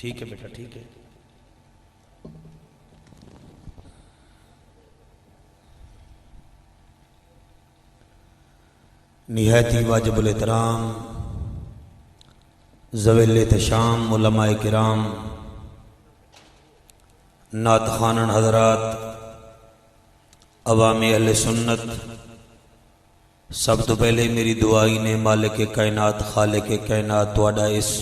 ٹھیک ہے بیٹا ٹھیک ہے. نہایت واجب الاحترام ذوی الاحتشام علماء کرام، نعت خوانن حضرات، عوام اہل سنت، سب تو پہلے میری دعائی نے مالک کائنات خالق کائنات تواڈا اس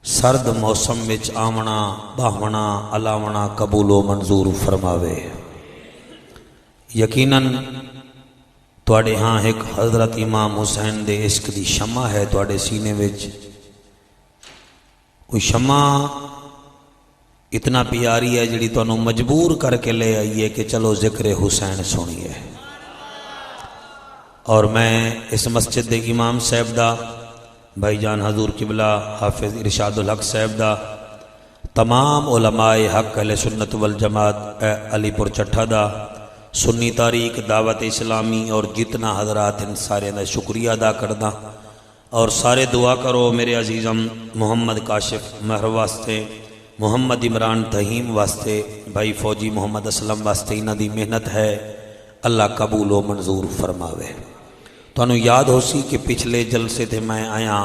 سرد موسم وچ آمنا باہمنا علاونا قبول و منظور فرماوے. یقیناً تواڈے ہاں ایک حضرت امام حسین دے عشق دی شمع ہے تواڈے سینے وچ. کوئی شمع اتنا پیاری ہے جڑی تانوں مجبور کر کے لے آئی ہے کہ چلو ذکر حسین سنیے. اور میں اس مسجد دے امام صاحب دا بھائی جان حضور قبلہ حافظ ارشاد الحق صاحب دا، تمام علماء حق اہل سنت والجماعت علی پور چٹھا دا، سنی تاریخ دعوت اسلامی اور جتنا حضرات ان سارے دا شکریہ ادا کردہ. اور سارے دعا کرو میرے عزیزم محمد کاشف مہر واسطے، محمد عمران تہیم واسطے، بھائی فوجی محمد اسلم واسطے. انہاں دی محنت ہے اللہ قبول و منظور فرماوے. تانوں یاد ہو سی کہ پچھلے جلسے تھے میں آیا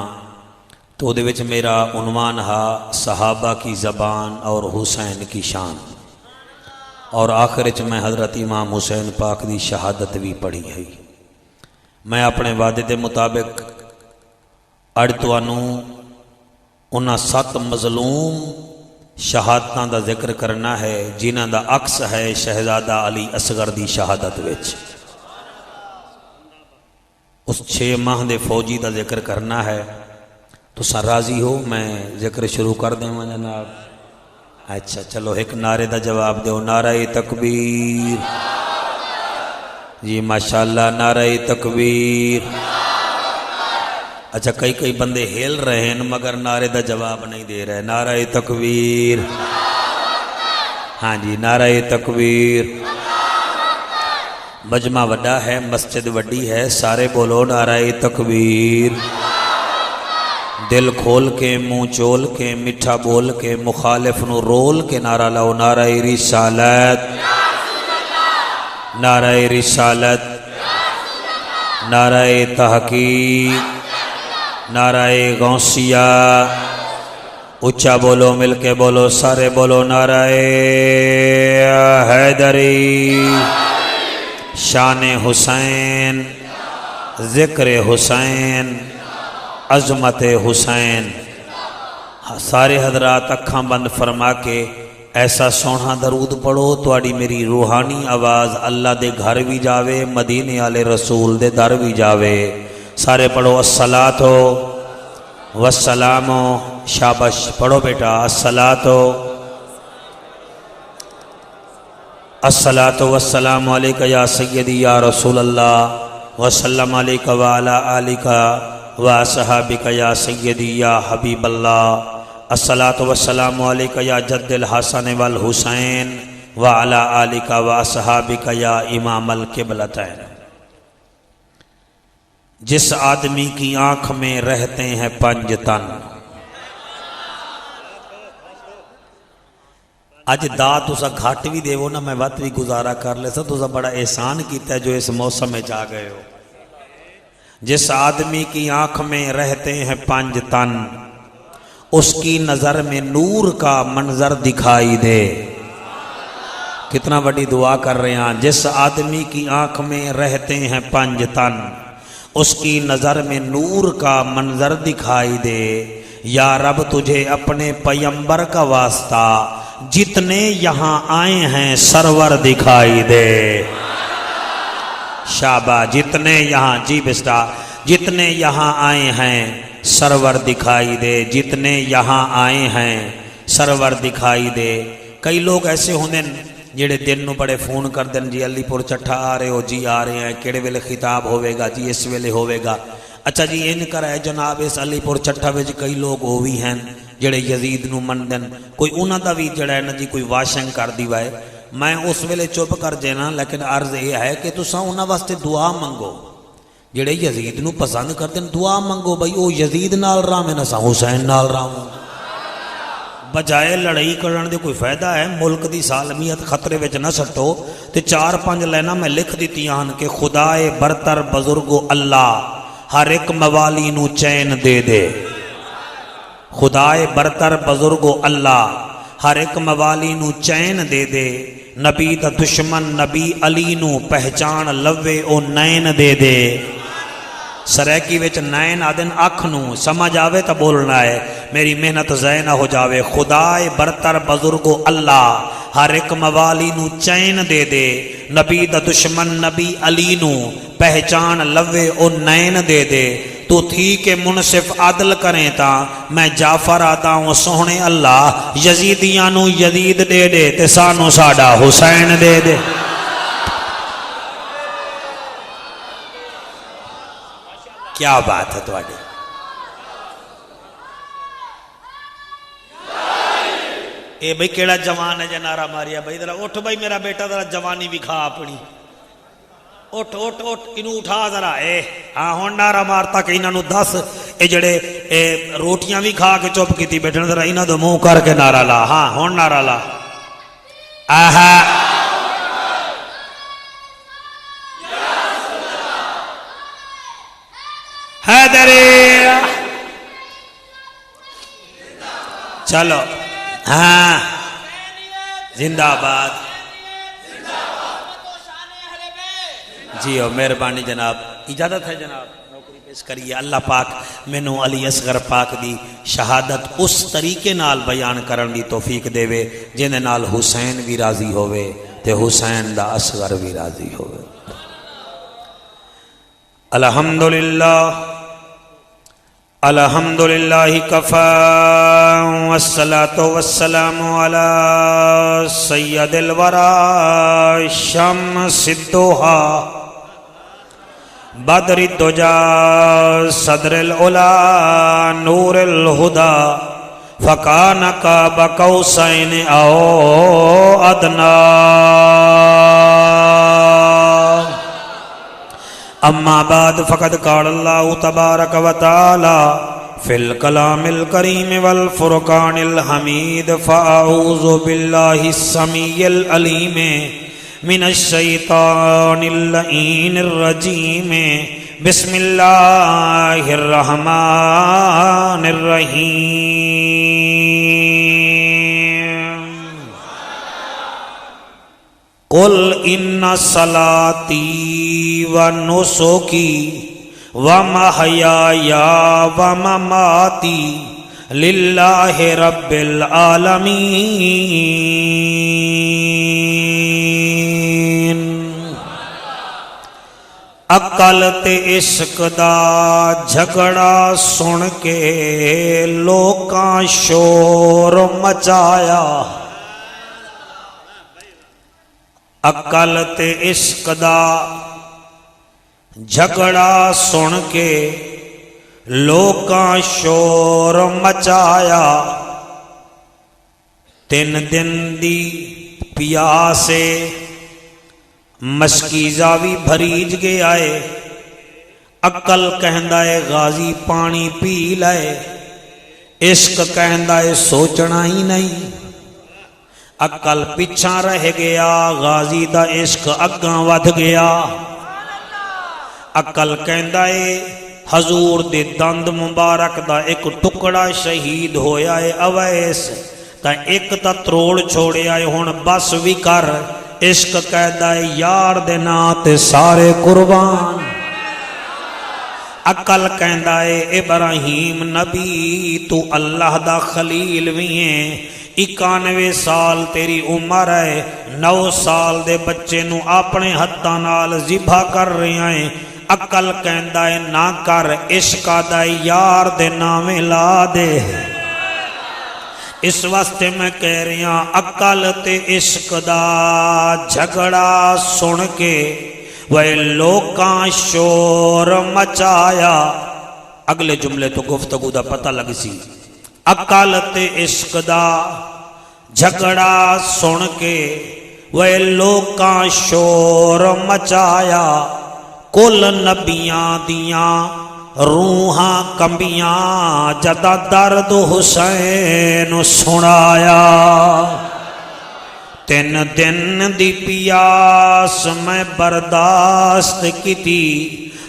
تو دے وچ میرا عنوان ہا صحابہ کی زبان اور حسین کی شان، اور آخر وچ میں حضرت امام حسین پاک دی شہادت بھی پڑھی ہے. میں اپنے وعدے دے مطابق اج تانوں انہاں 7 مظلوم شہادتاں دا ذکر کرنا ہے جنہاں دا عکس ہے شہزادہ علی اصغر دی شہادت وچ. اس 6 ماہ دے فوجی دا ذکر کرنا ہے. تو سا راضی ہو میں ذکر شروع کر دیں جناب؟ اچھا چلو ایک نعرے دا جواب دیو، نعرہ تکبیر. جی ماشاءاللہ نعرہ تکبیر. اچھا کئی بندے ہیل رہے ہیں مگر نعرے دا جواب نہیں دے رہے. نعرہ تکبیر. ہاں جی نعرہ تکبیر. مجمع وڈا ہے، مسجد وڈی ہے، سارے بولو نعرہ تکبیر. دل کھول کے منہ چول کے میٹھا بول کے مخالف نو رول کے نعرہ لاؤ، نعرہ رسالت، نعرہ رسالت، نعرہ تحقیق، نعرہ غوثیہ. اچھا بولو مل کے بولو سارے بولو نعرہ حیدری. شان حسین، ذکر حسین، عظمت حسین. سارے حضرات اکھاں بند فرما کے ایسا سونا درود پڑھو تواڈی میری روحانی آواز اللہ دے گھر بھی جاوے، مدینے والے رسول دے در بھی جاوے. سارے پڑھو الصلاۃ والسلام. شابش پڑھو بیٹا الصلاۃ الصلاۃ والسلام علیکہ یا سیدی یا رسول اللہ وسلم علیکہ وعلی آلکہ واصحابک یا سیدی یا حبیب اللہ. الصلاۃ والسلام علیکہ یا جد الحسن والحسین وعلی آلکہ واصحابک یا امام القبلتین. جس آدمی کی آنکھ میں رہتے ہیں 5 تن. اج دا تسا گھٹ بھی دیو نا میں وقت بھی گزارا کر لے سا. تسا بڑا احسان کیتا ہے جو اس موسم میں جا گئے ہو. جس آدمی کی آنکھ میں رہتے ہیں 5 تن، اس کی نظر میں نور کا منظر دکھائی دے. کتنا بڑی دعا کر رہے ہیں. جس آدمی کی آنکھ میں رہتے ہیں 5 تن، اس کی نظر میں نور کا منظر دکھائی دے. یا رب تجھے اپنے پیمبر کا واسطہ جتنے یہاں آئے ہیں سرور دکھائی دے. شابہ جتنے یہاں جی بستا جتنے یہاں آئے ہیں سرور دکھائی دے. جتنے یہاں آئے ہیں سرور دکھائی دے. کئی لوگ ایسے ہوندے جڑے دن نو بڑے فون کر دیں جی علی پور چٹھا آ رہے ہو جی آ رہے ہیں کیڑے ویلے خطاب ہوئے گا جی اس ویلے ہوئے گا. اچھا جی ان کر ہے جناب اس علی پور چٹھا وچ کئی لوگ وہ بھی ہیں جڑے یزید نو من دن. کوئی انہاں دا بھی جڑا ہے نا جی کوئی واشنگ کر دی وائے. میں اس ویلے چپ کر جینا لیکن عرض یہ ہے کہ تساں انہاں واسطے دعا منگو جڑے یزید نو پسند کر دیں. دعا منگو بھائی او یزید نال راہ میں نہ سا حسین نال راہ. بجائے لڑائی کرن دے کوئی فائدہ ہے؟ ملک دی سالمیت خطرے وچ نہ سٹو تے 4-5 لائناں میں لکھ دتیاں ہن کہ خدائے برتر بزرگو اللہ ہر ایک موالی نو چین دے دے. خدائے برتر بزرگو اللہ ہر ایک موالی نو چین دے دے. نبی دا دشمن نبی علی نو پہچان لوے او نین دے دے. سریکی وچ نین آدن اکھ نو سمجھ آوے تا بولنا ہے میری محنت ضائع نہ ہو جاوے. خدائے برتر بزرگو اللہ ہر ایک موالی نو چین دے دے. نبی دا دشمن نبی علی نو پہچان لوے او نین دے دے. تو تھی کہ منصف عدل کریں تا میں جعفر آتا ہوں سوہنے اللہ یزیدیاں نو یزید دے دے تے سانو ساڈا حسین دے دے. کیا بات ہے تواڈی. اے بھئی کیڑا جوان ہے جے نعرہ ماریا بھئی ذرا اٹھ بھئی میرا بیٹا ذرا جوانی بھی کھا اپنی. اٹھ اٹھ اٹھ انہوں اٹھا ذرا اے ہاں ہون نعرہ مارتا کہ انہوں 10 اے جڑے روٹیاں بھی کھا کے چپ کیتی بیٹھن ذرا انہوں دو منہ کر کے نعرہ لا. ہاں ہون نعرہ لا. آہا حیدری چلو ہاں زندہ آباد. جی ہو مہربانی جناب اجازت ہے جناب نوکری پیش کریے. اللہ پاک مینوں علی اصغر پاک دی شہادت اس طریقے نال بیان کرن دی توفیق دے وے جن نال حسین بھی راضی ہوئے تے حسین دا اصغر بھی راضی ہوئے. الحمدللہ الحمدللہ کفا والصلاة والسلام علی سید الورى شمس الضحى بدر الدجى صدر العلا نور الهدى فكان قاب قوسين او ادنى. اما بعد فقد قال الله تبارك وتعالى في الكلام الكريم والفرقان الحميد فأعوذ بالله السميع العليم من الشيطان اللعين الرجيم. بسم الله الرحمن الرحيم. قل ان صلاتي ونسكي ومحياي ومماتي لله رب العالمين. عقل تے عشق دا جھگڑا سن کے لوکاں شور مچایا. عقل تے عشق دا جھگڑا سن کے لوکاں شور مچایا. 3 دن دی پیاسے مشکیزہ بھی بھریج گے آئے. عقل کہندہ ہے غازی پانی پی لائے. عشق کہندہ ہے سوچنا ہی نہیں. عقل پچھا رہ گیا غازی دا عشق اگاں ودھ گیا. عقل کہندہ ہے حضور دے دند مبارک دا ایک ٹکڑا شہید ہویا ہے اویس تا ایک تا تروڑ چھوڑے آئے ہون بس بھی کر. عشق کہندہ ہے یار دے ناتے سارے قربان. عقل کہندہ ہے ابراہیم نبی تو اللہ دا خلیل بھی ہیں. 91 سال تیری عمر ہے. 9 سال دے بچے نو اپنے ہتھاں نال ذبح کر رہے ہیں. عقل کہندہ ہے نہ کر. عشق دا یار دے نامے لا دے. اس واسطے میں کہہ رہی ہاں عقل تے عشق دا جھگڑا سن کے وہ لوکاں شور مچایا. اگلے جملے تو گفتگو دا پتہ لگ سی. عقل تے عشق دا جھگڑا سن کے وہ لوکاں شور مچایا. کل نبیاں دیاں روحاں کمبیاں جدا درد حسین سنایا 3 دن دی پیاس میں برداشت کیتی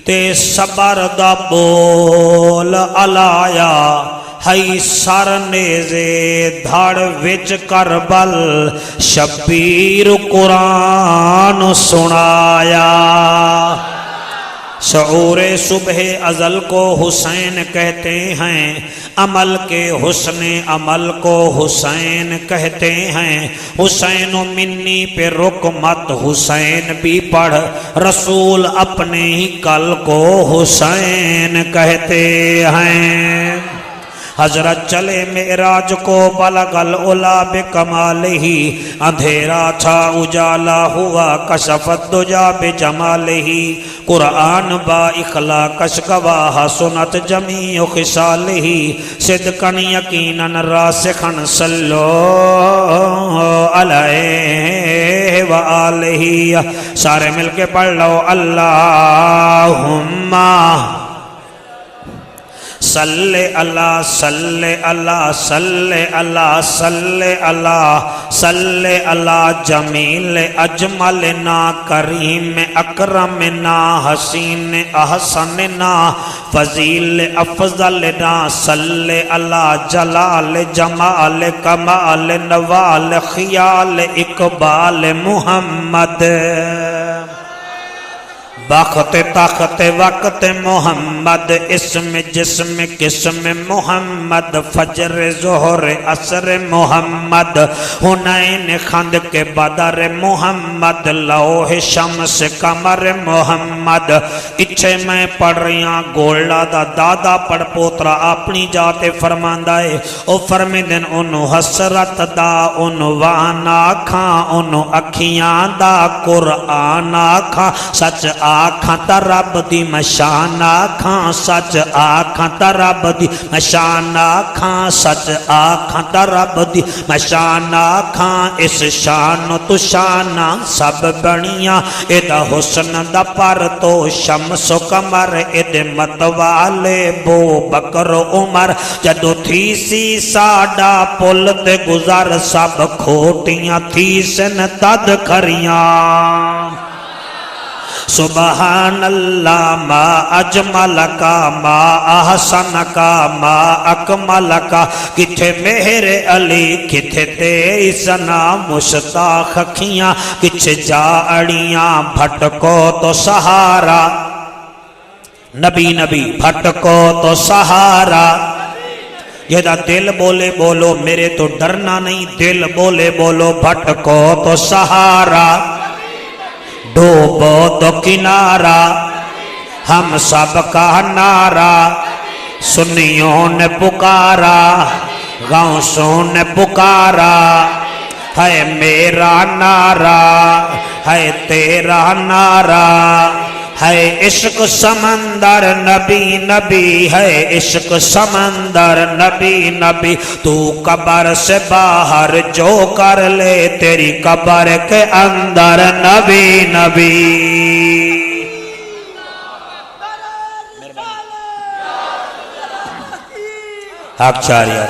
تے صبر دا بول الایا ہئی سر نیزے دھڑ وچ کربل شبیر قرآن سنایا شعور صبح ازل کو حسین کہتے ہیں عمل کے حسن عمل کو حسین کہتے ہیں حسین و منی پہ رک مت حسین بھی پڑھ رسول اپنے ہی کل کو حسین کہتے ہیں حضرت چلے معراج کو بلغ العلا بکمالہ اندھیرا تھا اجالا ہوا کشفت دجا بجمالہ قرآن با اخلاقش گواہ سنت جمیع خصالہ صدقاً یقیناً راسخاً صلو علیہ وآلہ سارے مل کے پڑھ لو اللہم صلی اللہ صلی اللہ صلی اللہ صلی اللہ صلی اللہ جمیل اجملنا کریم اکرمنا حسین احسننا فضیل افضلنا صلی اللہ جلال جمال کمال نوال خیال اقبال محمد بخت تخت وقت محمد اسم جسم قسم محمد فجر ظہر عصر محمد حنین خندق بدر محمد لوح شمس قمر محمد اچھے میں پڑھ رہیاں گولڈا دا دادا پڑھ پوترا اپنی جاتے فرماندہ ہے او فرمی دن انہوں حسرت دا عنوان آکھاں انہوں اکھیاں دا قرآن آکھاں سچ آکھاں تا رب دی مشان آکھاں سچ آکھاں تا رب دی مشان آکھاں سچ آکھاں تا رب دی مشان آکھاں اس شان تو شانہ سب بنیاں ایدہ حسن دا پر تو شمس و قمر ایدہ متوالے بو بکر عمر جدو تھی سی ساڑا پل تے گزر سب کھوٹیاں تھی سن تد کھریاں سبحان اللہ ما اجمل کا ما احسن کا ما اکمل کا کتھے مہر علی کتھے تیری سنا مشتاق کھیاں کچھ جا اڑیاں بھٹکو تو سہارا نبی نبی بھٹکو تو سہارا یہ دا دل بولے بولو میرے تو ڈرنا نہیں دل بولے بولو بھٹکو تو سہارا ڈوبو تو کنارا ہم سب کا نعرہ سنیوں نے پکارا غوثوں نے پکارا ہے میرا نعرہ ہے تیرا نعرہ ہے عشق سمندر نبی نبی ہے عشق سمندر نبی نبی تو قبر سے باہر جو کر لے تیری قبر کے اندر نبی نبی حق چاریہ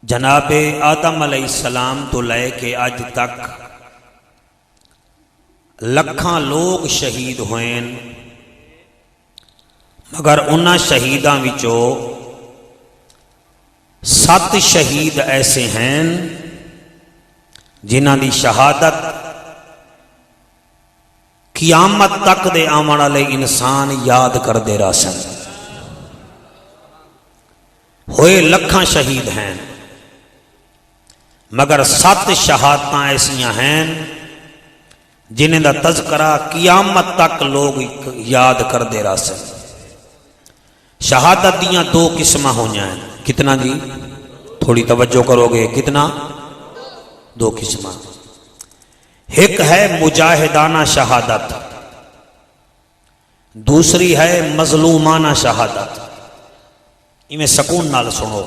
جناب آدم علیہ السلام تو لے کے آج تک لکھاں لوگ شہید ہوئیں مگر انہاں شہیداں وچوں 7 شہید ایسے ہیں جنہاں دی شہادت قیامت تک دے آمن والے انسان یاد کر دے راسن ہوئے لکھاں شہید ہیں مگر 7 شہادتاں ایسیاں ہیں جنہیں دا تذکرہ قیامت تک لوگ یاد کر دے رہا سے شہادت دیاں 2 قسمہ ہو جائیں کتنا جی تھوڑی توجہ کرو گے کتنا 2 قسمہ ایک ہے مجاہدانہ شہادت دوسری ہے مظلومانہ شہادت میں سکون نال سنو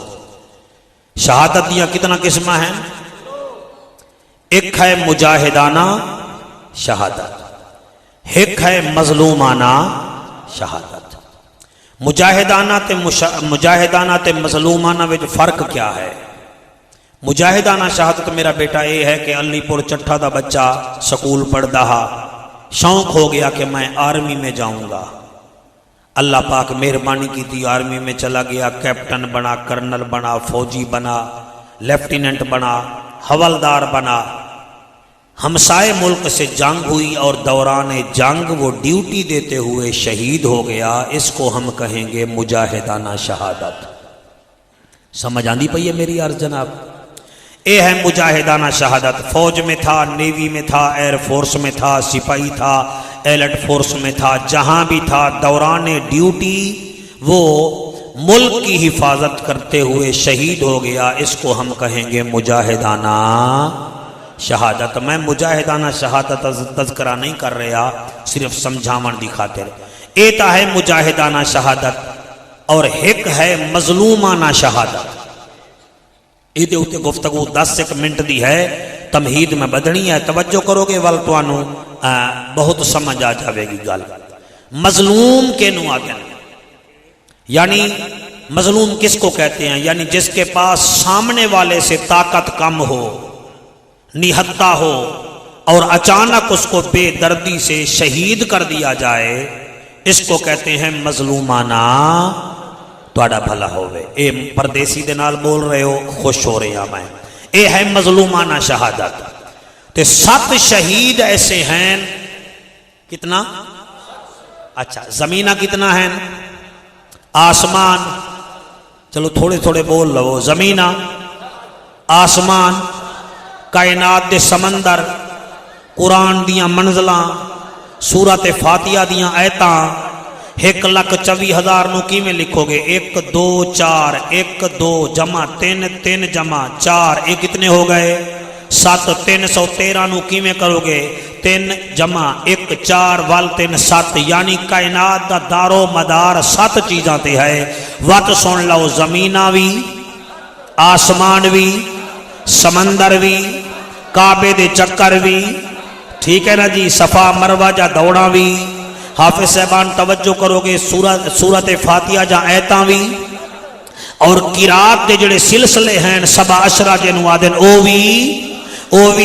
شہادت دیاں کتنا قسمہ ہیں ایک ہے مجاہدانہ شہادت، ایک ہے مظلومانہ شہادت۔ مجاہدانہ تے مظلومانہ وچ فرق کیا ہے؟ مجاہدانہ شہادت میرا بیٹا یہ ہے کہ علی پور چٹھا دا بچہ سکول پڑھدا ہا، شوق ہو گیا کہ میں آرمی میں جاؤں گا، اللہ پاک مہربانی کی تھی، آرمی میں چلا گیا، کیپٹن بنا، کرنل بنا، فوجی بنا، لیفٹیننٹ بنا، حوالدار بنا۔ ہمسائے ملک سے جنگ ہوئی اور دوران جنگ وہ ڈیوٹی دیتے ہوئے شہید ہو گیا، اس کو ہم کہیں گے مجاہدانہ شہادت۔ سمجھ آندی پئی ہے میری عرض جناب؟ اے ہے مجاہدانہ شہادت۔ فوج میں تھا، نیوی میں تھا، ایئر فورس میں تھا، سپاہی تھا، ایلٹ فورس میں تھا، جہاں بھی تھا دوران ڈیوٹی وہ ملک کی حفاظت کرتے ہوئے شہید ہو گیا، اس کو ہم کہیں گے مجاہدانہ شہادت۔ میں مجاہدانہ شہادت تذکرہ نہیں کر رہا، صرف سمجھاون دی خاطر۔ ایتا ہے مجاہدانہ شہادت اور ایک ہے مظلومانہ شہادت۔ ایدے ہوتے گفتگو 10 منٹ دی ہے، تمہید میں بدنی ہے، توجہ کرو گے ول توانو بہت سمجھ آ جاوے گی گل۔ مظلوم کے نو آتے ہیں، یعنی مظلوم کس کو کہتے ہیں؟ یعنی جس کے پاس سامنے والے سے طاقت کم ہو، نہتا ہو اور اچانک اس کو بے دردی سے شہید کر دیا جائے، اس کو کہتے ہیں مظلومانہ۔ تواڈا بھلا ہوئے، اے پردیسی دے نال بول رہے ہو، خوش ہو رہے ہیں میں۔ اے ہے مظلومانہ شہادت۔ تے 7 شہید ایسے ہیں، کتنا؟ اچھا زمینہ کتنا ہے؟ آسمان، چلو تھوڑے تھوڑے بول لو، زمینہ، آسمان، کائنات دے سمندر، قرآن دیاں منزلاں، سورت فاتحہ دیاں آیتاں۔ 1,24,000 نو کی میں لکھو گے؟ 1 2 4 1 2 جمع 3 3 جمع 4، ایک کتنے ہو گئے؟ 7۔ 313 نو کی میں کرو گے؟ 3 جمع 1 4 وال 3 7، یعنی کائنات دا دارو مدار 7 چیزاں تے ہے۔ وقت سن لو، زمینہ بھی، آسمان بھی، سمندر بھی، کعبے دے چکر بھی، ٹھیک ہے نا جی، صفا مروہ جا دوڑا بھی، حافظ صاحبان توجہ کرو گے، سورت فاتحہ جا آیتاں بھی، اور قرات دے جڑے سلسلے ہیں 7 عشرہ جنو آدن او بھی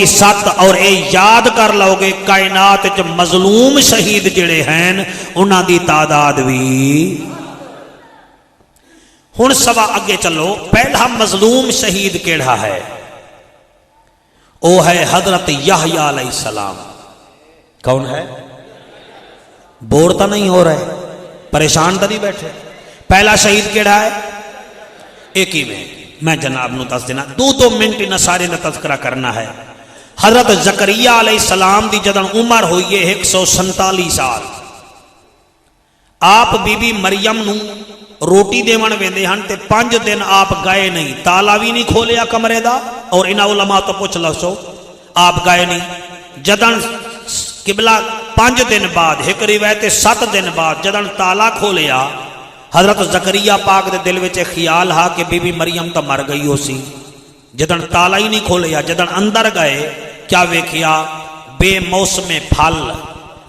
7۔ اور اے یاد کر لو گے کائنات جو مظلوم شہید جڑے ہیں انہاں دی تعداد بھی۔ ہن سوا اگے چلو، پہلا مظلوم شہید کیڑا ہے؟ او ہے حضرت یحییٰ علیہ السلام۔ کون ہے؟ بور تو نہیں ہو رہے، پریشان تو نہیں بیٹھے؟ پہلا شہید کیڑا ہے؟ ایک ہی میں جناب نو دس دینا، 2 منٹ نہ سارے نہ تذکرہ کرنا ہے۔ حضرت زکریا علیہ السلام دی جدن عمر ہوئی ہے 147 سال، آپ بی بی مریم نو روٹی دیون ویندے ہن تے 5 دن آپ گئے نہیں، تالا بھی نہیں کھولیا کمرے دا، اور انہاں علماء تو پوچھ لو سو آپ گئے نہیں۔ جدن قبلہ 5 دن بعد، ایک روایت 7 دن بعد جدن تالا کھولیا، حضرت زکریا پاک دے دل وچ خیال ہا کہ بی بی مریم تو مر گئی ہو سی۔ جدن تالا ہی نہیں کھولیا، جدن اندر گئے کیا ویکھیا؟ بے موسم پھل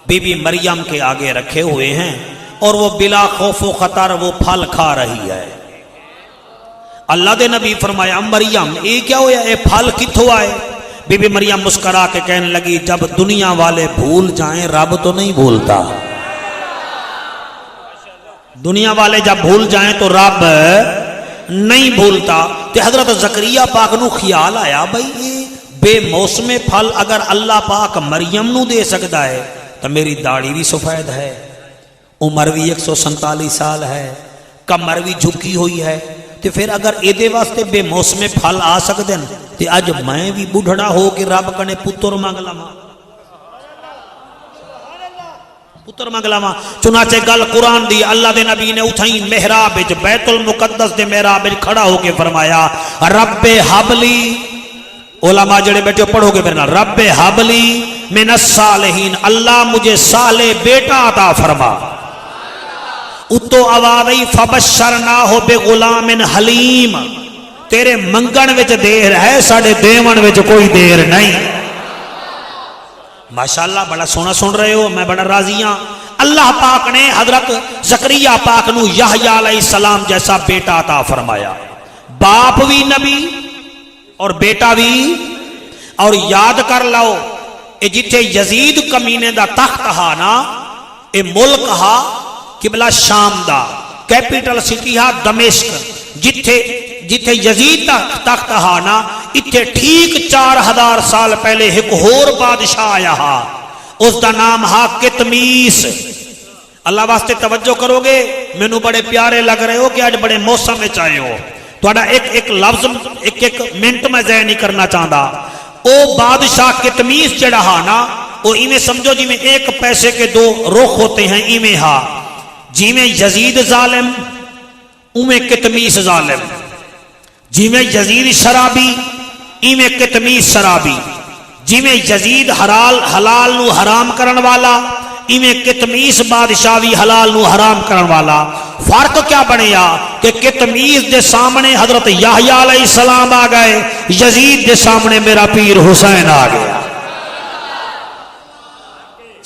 بی بی مریم کے آگے رکھے ہوئے ہیں، اور وہ بلا خوف و خطر وہ پھل کھا رہی ہے۔ اللہ دے نبی فرمایا مریم یہ کیا ہویا، اے پھل کتھوں آئے؟ بی بی مریم مسکرا کے کہنے لگی جب دنیا والے بھول جائیں رب تو نہیں بھولتا، دنیا والے جب بھول جائیں تو رب نہیں بھولتا۔ تے حضرت زکریا پاک نو خیال آیا بھئی یہ بے موسم پھل اگر اللہ پاک مریم نو دے سکتا ہے تو میری داڑھی بھی سفید ہے، عمر بھی 147 سال ہے، کمر بھی جھکی ہوئی ہے، تو پھر اگر ایدے واسطے بے موسم پھل آ سکتے ہیں تو اج میں بھی بڑھڑا ہو کے رب کنے پتر مانگ لما، پتر مانگ لما۔ چنانچہ گل قرآن دی، اللہ دے نبی نے اتھائی محراب وچ بیت المقدس دے محراب وچ کھڑا ہو کے فرمایا رب حبلی، علماء جڑے بیٹھے پڑھو گے میرے نال، رب حبلی من الصالحین، اللہ مجھے صالح بیٹا عطا فرما۔ اتو آوازی فبشرناہ بغلام حلیم، تیرے منگن وچ دیر ہے، ساڑے دیون وچ کوئی دیر نہیں۔ ماشاءاللہ بڑا سونا سن رہے ہو، میں بڑا راضی ہاں۔ اللہ پاک نے حضرت زکریا پاک نو یحییٰ علیہ السلام جیسا بیٹا عطا فرمایا، باپ بھی نبی اور بیٹا بھی۔ اور یاد کر لو اے جتھے یزید کمینے دا تخت ہا نا، اے ملک ہا قبلہ شام دا، کیپٹل سٹی ہا دمشق، جتھے یزید تخت ہا نا، اتھے ٹھیک 4000 سال پہلے ایک اور بادشاہ آیا ہا، اس دا نام ہا کتمیس۔ اللہ واسطے توجہ کرو گے، مینوں بڑے پیارے لگ رہے ہو کہ آج بڑے موسم میں چاہے ہو، تھوڑا ایک لفظ ایک منٹ میں ضائع نہیں کرنا چاہتا۔ او بادشاہ کتمیس جڑا ہا نا، او ایویں سمجھو جی میں ایک پیسے کے دو رخ ہوتے ہیں، ایویں ہا جی میں یزید ظالم اویں کتمیس ظالم، جی میں یزید شرابی ایویں کتمیس شرابی، جی میں یزید حلال نو حرام کرن والا ایویں کتمیس بادشاہ بھی حلال نو حرام کرن والا۔ فرق کیا بنیا کہ کتمیس دے سامنے حضرت یحییٰ علیہ السلام آ گئے، یزید دے سامنے میرا پیر حسین آ گیا۔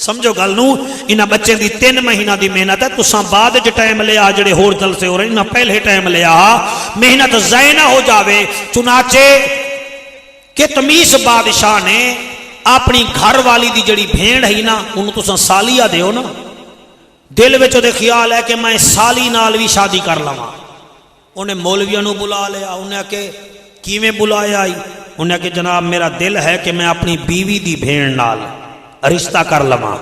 سمجھو گل نو، انہاں بچے دی 3 مہینہ دی محنت ہے، تساں بعد وچ ٹائم لیا جڑے ہور جلسے ہو رہے انہاں پہلے ٹائم لیا، محنت ضائع نہ ہو جاوے۔ چنانچہ کتمیس بادشاہ نے اپنی گھر والی دی جڑی بھیڑ ہے نا، انہوں تساں سالیہ دیو نا، دل وچ دے خیال ہے کہ میں سالی نال بھی شادی کر لواں۔ انہیں مولویاں نو بلا لیا، انہیں کہ کیویں بلایا آئی، انہیں کہ جناب میرا دل ہے کہ میں اپنی بیوی دی بھیڑ نال رشتہ کر لواں۔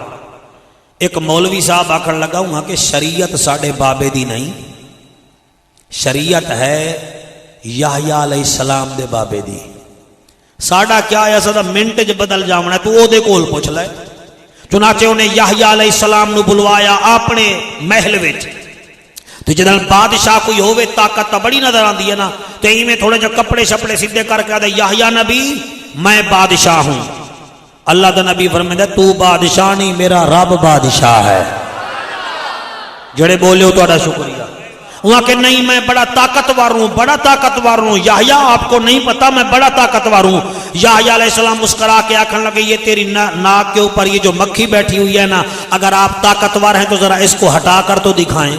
ایک مولوی صاحب آکھن لگا ہوں کہ شریعت ساڈے بابے دی نہیں، شریعت ہے یحییٰ علیہ السلام دے بابے دی، ساڈا کیا ہے سدا منٹ ج بدل جاونا ہے، تو او دے کول پوچھ لے۔ چنانچہ انہیں یحییٰ علیہ السلام نو بلوایا اپنے محل وچ، تو جدل بادشاہ کوئی ہوئے طاقت تا بڑی نظر آندی ہے نا، تو میں تھوڑے جو کپڑے شپڑے سیدھے کر کے آدھے یحییٰ نبی میں بادشاہ ہوں۔ اللہ دا نبی فرمائے تو بادشاہ نہیں، میرا رب بادشاہ ہے۔ جڑے بولے ہو تو شکریہ۔ وہاں کہ نہیں میں بڑا طاقتور ہوں، بڑا طاقتور ہوں۔ یحییٰ آپ کو نہیں پتا میں بڑا طاقتور ہوں۔ یحییٰ علیہ السلام مسکرا کے آکھن لگے یہ تیری ناک کے اوپر یہ جو مکھی بیٹھی ہوئی ہے نا، اگر آپ طاقتور ہیں تو ذرا اس کو ہٹا کر تو دکھائیں۔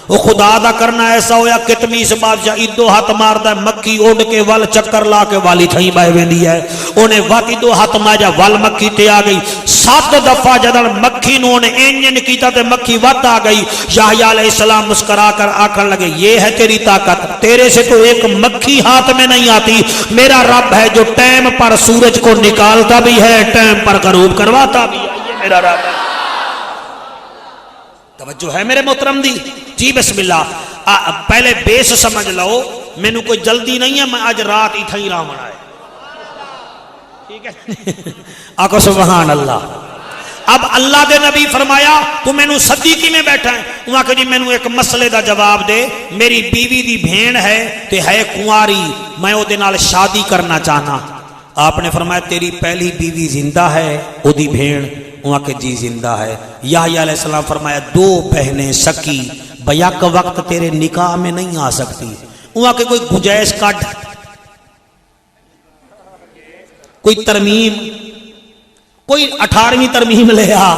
وہ خدا دا کرنا ایسا ہویا کتمیس بادشاہ ادو ہاتھ ماردا ہے، مکھی اڑ کے ول چکر لا کے والی تھئی بہ ویندی ہے، اونے وت ادو ہاتھ ماجا ول مکھی تے آ گئی۔ 7 دفعہ جدن مکھی نو نے انجن کیتا تے مکھی وت آ گئی۔ یحییٰ علیہ السلام مسکرا کر آکھن لگے یہ ہے تیری طاقت، تیرے سے تو ایک مکھی ہاتھ میں نہیں آتی۔ میرا رب ہے جو ٹائم پر سورج کو نکالتا بھی ہے، ٹائم پر غروب کرواتا بھی ہے، یہ میرا رب ہے۔ توجہ ہے میرے محترم دی؟ جی بسم اللہ۔ پہلے بیس سمجھ لو، مینوں کوئی جلدی نہیں ہے، میں آج رات اتھا ہی رامن آئے، ٹھیک ہے؟ آقا سبحان اللہ۔ اب اللہ دے نبی فرمایا تو مینوں سدی کی میں بیٹھا ہے؟ وہاں کہ جی مینوں ایک مسئلے دا جواب دے، میری بیوی دی بھین ہے تے ہے کنواری، میں او دے نال شادی کرنا چاہنا۔ آپ نے فرمایا تیری پہلی بیوی زندہ ہے، او دی بھین؟ وہاں کہ جی زندہ ہے۔ یحییٰ علیہ السلام فرمایا 2 بہنیں سکی بیک وقت تیرے نکاح میں نہیں آ سکتی۔ وہاں کہ کوئی گنجائش کٹ، کوئی ترمیم، کوئی 18ویں ترمیم لے آ،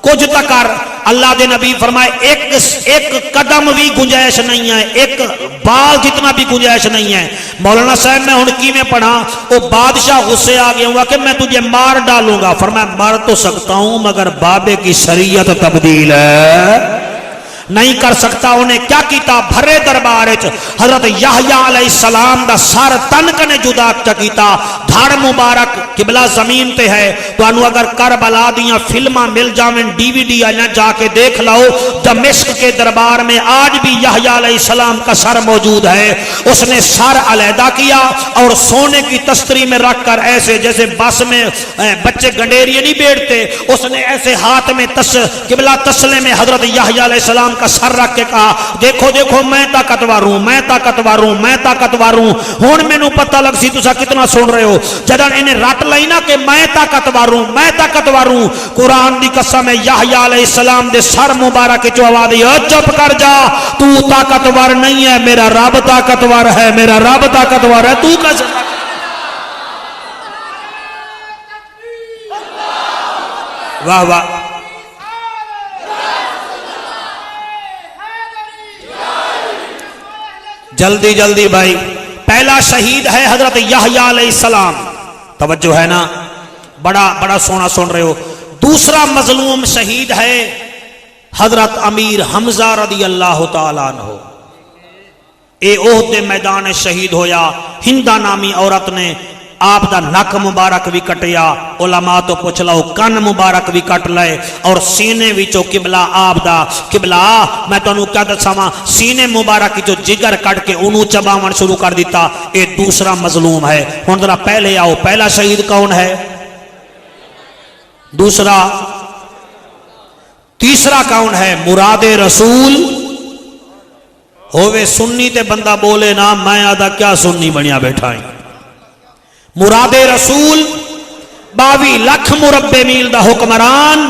کچھ تکر۔ اللہ دے نبی فرمائے ایک قدم بھی گنجائش نہیں ہے، ایک بال جتنا بھی گنجائش نہیں ہے۔ مولانا صاحب میں ہن کی میں پڑھا، وہ بادشاہ غصے آ گیا ہوا کہ میں تجھے مار ڈالوں گا۔ فرمایا مار تو سکتا ہوں مگر بابے کی شریعت تبدیل ہے نہیں کر سکتا۔ انہیں کیا کیتا؟ بھرے دربار حضرت یحییٰ علیہ السلام دا سر تن کنے جدا کیتا، دھڑ مبارک قبلہ زمین تے ہے۔ تو انو اگر کربلا دیاں فلماں مل جاویں DVD آیا جا کے دیکھ لاؤ، دمشق کے دربار میں آج بھی یحییٰ علیہ السلام کا سر موجود ہے۔ اس نے سر علیحدہ کیا اور سونے کی تستری میں رکھ کر ایسے جیسے بس میں بچے گنڈیریے نہیں بیٹھتے، اس نے ایسے ہاتھ میں قبلہ تسلے میں حضرت یحییٰ علیہ السلام کا سر رکھ کے کہا دیکھو دیکھو میں طاقتور ہوں، میں طاقتور ہوں، میں طاقتور ہوں۔ ہن مینوں پتہ لگ سی تساں کتنا سن رہے ہو۔ جدن انہیں رٹ لئی نا کہ میں طاقتور ہوں، میں طاقتور ہوں، قرآن دی قسم ہے یحییٰ علیہ السلام دے سر مبارک چ آواز آئی چپ کر جا، تو طاقتور نہیں ہے، میرا رب طاقتور ہے، میرا رب طاقتور ہے، تو کیسے؟ واہ واہ. جلدی جلدی بھائی. پہلا شہید ہے حضرت یحییٰ علیہ السلام. توجہ ہے نا؟ بڑا سونا سن رہے ہو. دوسرا مظلوم شہید ہے حضرت امیر حمزہ رضی اللہ تعالیٰ عنہ. اے احد دے میدان شہید ہویا. ہندہ نامی عورت نے آپ دا نک مبارک بھی کٹیا. علماء تو پوچھ لو کن مبارک بھی کٹ لائے اور سینے وچوں قبلہ آپ دا قبلہ میں تانوں کیا دساواں سینے مبارک جو جگر کٹ کے انہوں چباون شروع کر دیتا. اے دوسرا مظلوم ہے. ہن ذرا پہلے آؤ پہلا شہید کون ہے؟ دوسرا تیسرا کون ہے؟ مراد رسول. ہووے سنی تے بندہ بولے نا میں آدھا کیا سنی بنیا بیٹھا ہے. مراد رسول 22 لاکھ مربع میل دا حکمران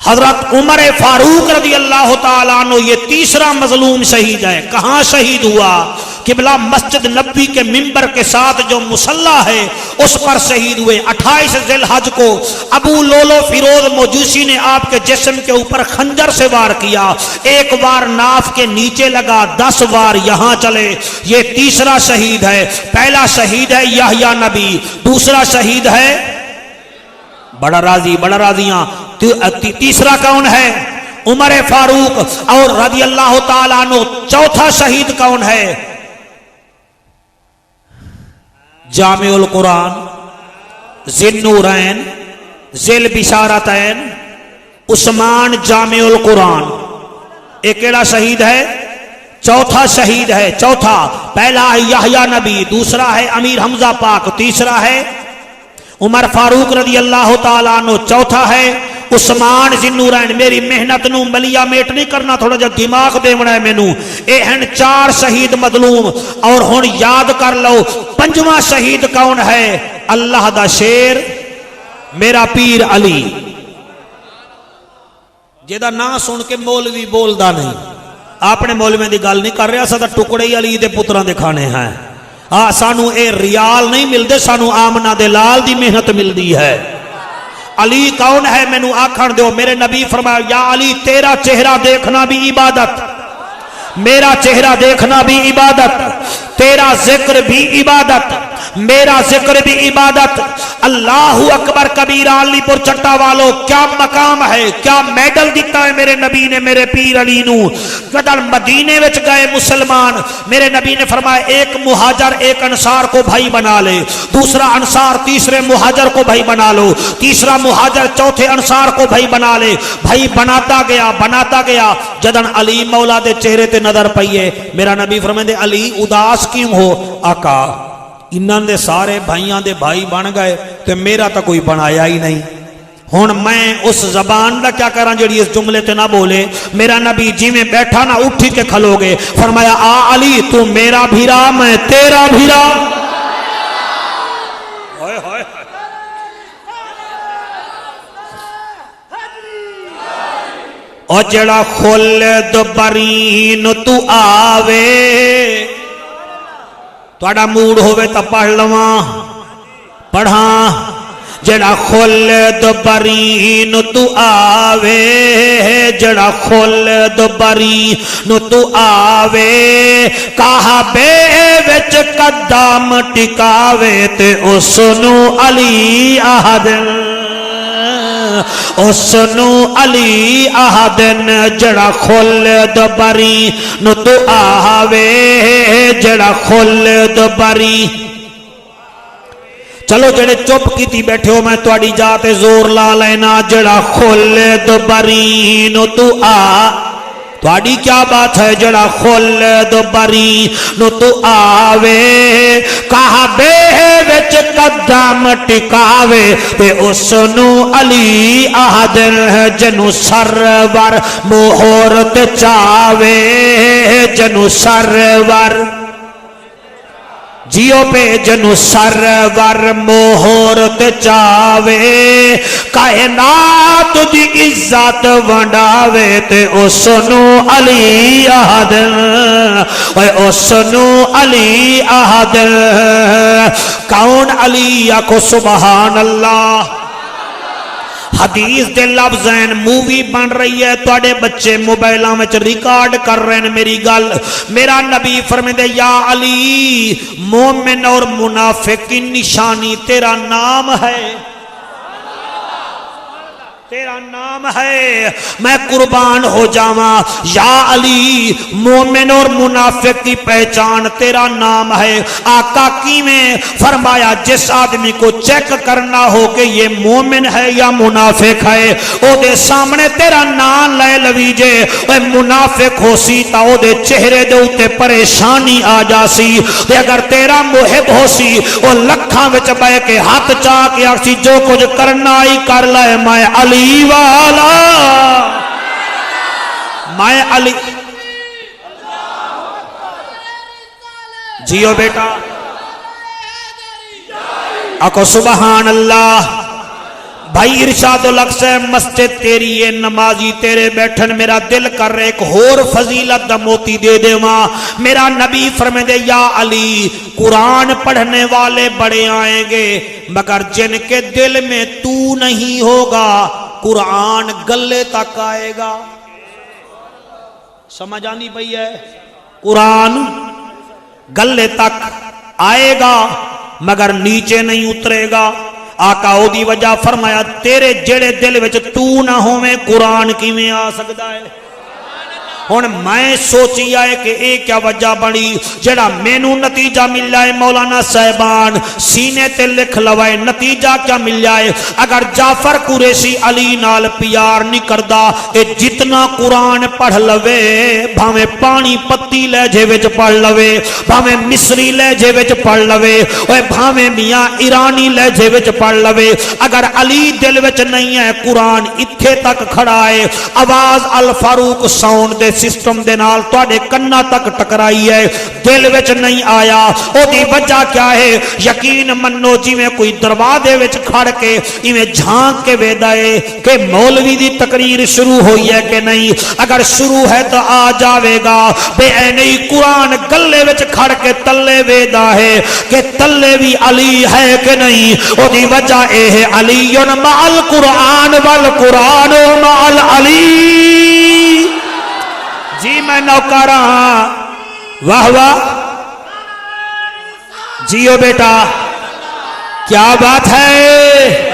حضرت عمر فاروق رضی اللہ تعالیٰ عنہ. یہ تیسرا مظلوم شہید ہے. کہاں شہید ہوا؟ قبلہ مسجد نبی کے ممبر کے ساتھ جو مصلی ہے اس پر شہید ہوئے. 28 ذی الحج کو ابو لولو فیروز مجوسی نے آپ کے جسم کے اوپر خنجر سے وار کیا. ایک وار ناف کے نیچے لگا، 10 وار یہاں چلے. یہ تیسرا شہید ہے. پہلا شہید ہے یحییٰ نبی. دوسرا شہید ہے بڑا راضیاں. تیسرا کون ہے؟ عمر فاروق اور رضی اللہ تعالیٰ عنہ. چوتھا شہید کون ہے؟ جامع القرآن، ذی النورین، ذی البشارتین، عثمان جامع القرآن. ایک کیڑا شہید ہے؟ چوتھا شہید ہے. چوتھا پہلا ہے یحییٰ نبی، دوسرا ہے امیر حمزہ پاک، تیسرا ہے عمر فاروق رضی اللہ تعالیٰ عنہ، چوتھا ہے عثمان ذی النورین. میری محنت نو ملیا میٹ نہیں کرنا، تھوڑا جا دماغ دیونا ہے مینو. اے ہن 4 شہید مظلوم. اور ہن یاد کر لو پنجواں شہید کون ہے؟ اللہ دا شیر میرا پیر علی. جیدہ نا سن کے مولوی بولدا نہیں. اپنے مولوی دی گل نہیں کر رہا، سا ٹکڑے ہی علی دے پتراں دے کھانے ہیں. سانو اے ریال نہیں ملدے، سانو آمنہ دے لال دی محنت ملدی ہے. علی کون ہے؟ میں نو آکھن دیو. میرے نبی فرمایا یا علی تیرا چہرہ دیکھنا بھی عبادت، میرا چہرہ دیکھنا بھی عبادت، تیرا ذکر بھی عبادت، میرا ذکر بھی عبادت. اللہ اکبر کبیرہ. علی پور چٹا والو کیا مقام ہے، کیا میڈل دیتا ہے میرے نبی نے میرے پیر علی نو. جدل مدینے وچ گئے مسلمان، میرے نبی نے فرمایا ایک مہاجر ایک انصار کو بھائی بنا لے، دوسرا انصار تیسرے مہاجر کو بھائی بنا لو، تیسرا مہاجر چوتھے انصار کو بھائی بنا لے. بھائی بناتا گیا. جدن علی مولا دے چہرے تے نظر پئیے، میرا نبی فرمائے علی اداس کیوں ہو؟ آقا انہاں دے سارے بھائیاں دے بھائی بن گئے تے میرا تا کوئی بنایا ہی نہیں. ہن میں اس زبان دا کیا کراں جڑی اس جملے تے نہ بولے. میرا نبی جی میں بیٹھا نہ اٹھی کے کھلو گے. فرمایا آ علی تو میرا بھیرا میں تیرا بھیرا. او جڑا خلد برین تو آوے، تھوڑا موڈ ہوئے تا پڑھ لواں پڑھاں. جڑا خلد برین تو آوے، جڑا خلد برین تو آوے، کعبے وچ قدم ٹکاوے تے اسنو علی احدن، اسنو علی احدن. جڑا خلد برین تو آوے، جڑا خلد برین. چلو جڑے چپ کیتی بیٹھے ہو میں تواڈی جات زور لا لینا. جڑا خلد برین تو تواڈی کیا بات ہے؟ جڑا خلد برین تو آوے، کعبے وچ قدم ٹکاوے تے اسنو علی احدن. جنو سرور مہر تے چاوے، جنو سرور جیو پہ جنو سرور مہر تے چاوے، کائنات دی عزت ونڈاوے تے اسنو علی احدن، اسنو علی احدن. کون علی؟ آکھو سبحان اللہ. حدیث دے لفظ ہیں، مووی بن رہی ہے، تواڈے بچے موبائلاں وچ ریکارڈ کر رہے ہیں میری گل۔ میرا نبی فرمیندے یا علی مومن اور منافق کی نشانی تیرا نام ہے، تیرا نام ہے۔ میں قربان ہو جاواں، یا علی مومن اور منافق کی پہچان تیرا نام ہے۔ آقا کیویں؟ فرمایا جس آدمی کو چیک کرنا ہو کہ یہ مومن ہے یا منافق ہے، او دے سامنے تیرا نام لے لوی جے، اے منافق ہو سی تا او دے چہرے دے اوتے پریشانی آ جاسی، تے اگر تیرا محب ہو سی او لکھاں وچ بہ کے ہاتھ چا کے آکسی جو کچھ کرنا ہی کر لے، میں علی والا، میں علی۔ جیو بیٹا آکو سبحان اللہ۔ بھائی ارشاد الحق سے مسجد تیری ہے، نمازی تیرے بیٹھن، میرا دل کر رہے ایک اور فضیلت دا موتی دے دے ماں۔ میرا نبی فرمائے دے یا علی قرآن پڑھنے والے بڑے آئیں گے مگر جن کے دل میں تو نہیں ہوگا قرآن گلے تک آئے گا۔ سمجھ آنی پئی ہے؟ قرآن گلے تک آئے گا مگر نیچے نہیں اترے گا۔ آقا او دی وجہ فرمایا تیرے جڑے دل وچ تو نہ ہوویں قرآن کیویں آ سکدا ہے؟ ہن میں سوچی آئے کہ اے کیا وجہ بڑی، جڑا مینو نتیجہ مل جائے مولانا صاحبان سینے تے لکھ لوائے، نتیجہ کیا مل جائے؟ اگر جعفر قریشی علی نال پیار نہیں کردا، اے جتنا قرآن پڑھ لوے، بھاویں پانی پتی لہجے وچ پڑھ لوے، بھاویں مصری لہجے وچ پڑھ لوے، اوے بھاویں میاں ایرانی لہجے وچ پڑھ لوے، اگر علی دل وچ نہیں ہے قرآن اتھے تک کھڑا ہے، آواز الفاروق ساؤنڈ دے سسٹم دے نال تواڈے کنا تک ٹکرائی ہے، دل وچ نہیں آیا۔ او دی وجہ کیا ہے؟ یقین منو جویں کوئی دروازے وچ کھڑ کے ایویں جھانک کے ویدا ہے کہ مولوی دی تقریر شروع ہوئی ہے کہ نہیں، اگر شروع ہے تو آ جاوے گا، بے نہیں قرآن گلے وچ کھڑ کے تلے ویدا ہے کہ تلے بھی علی ہے کہ نہیں۔ او دی وجہ اے ہے علی مع القرآن والقرآن مع العلی۔ جی میں نوکرا واہ واہ، جیو بیٹا کیا بات ہے،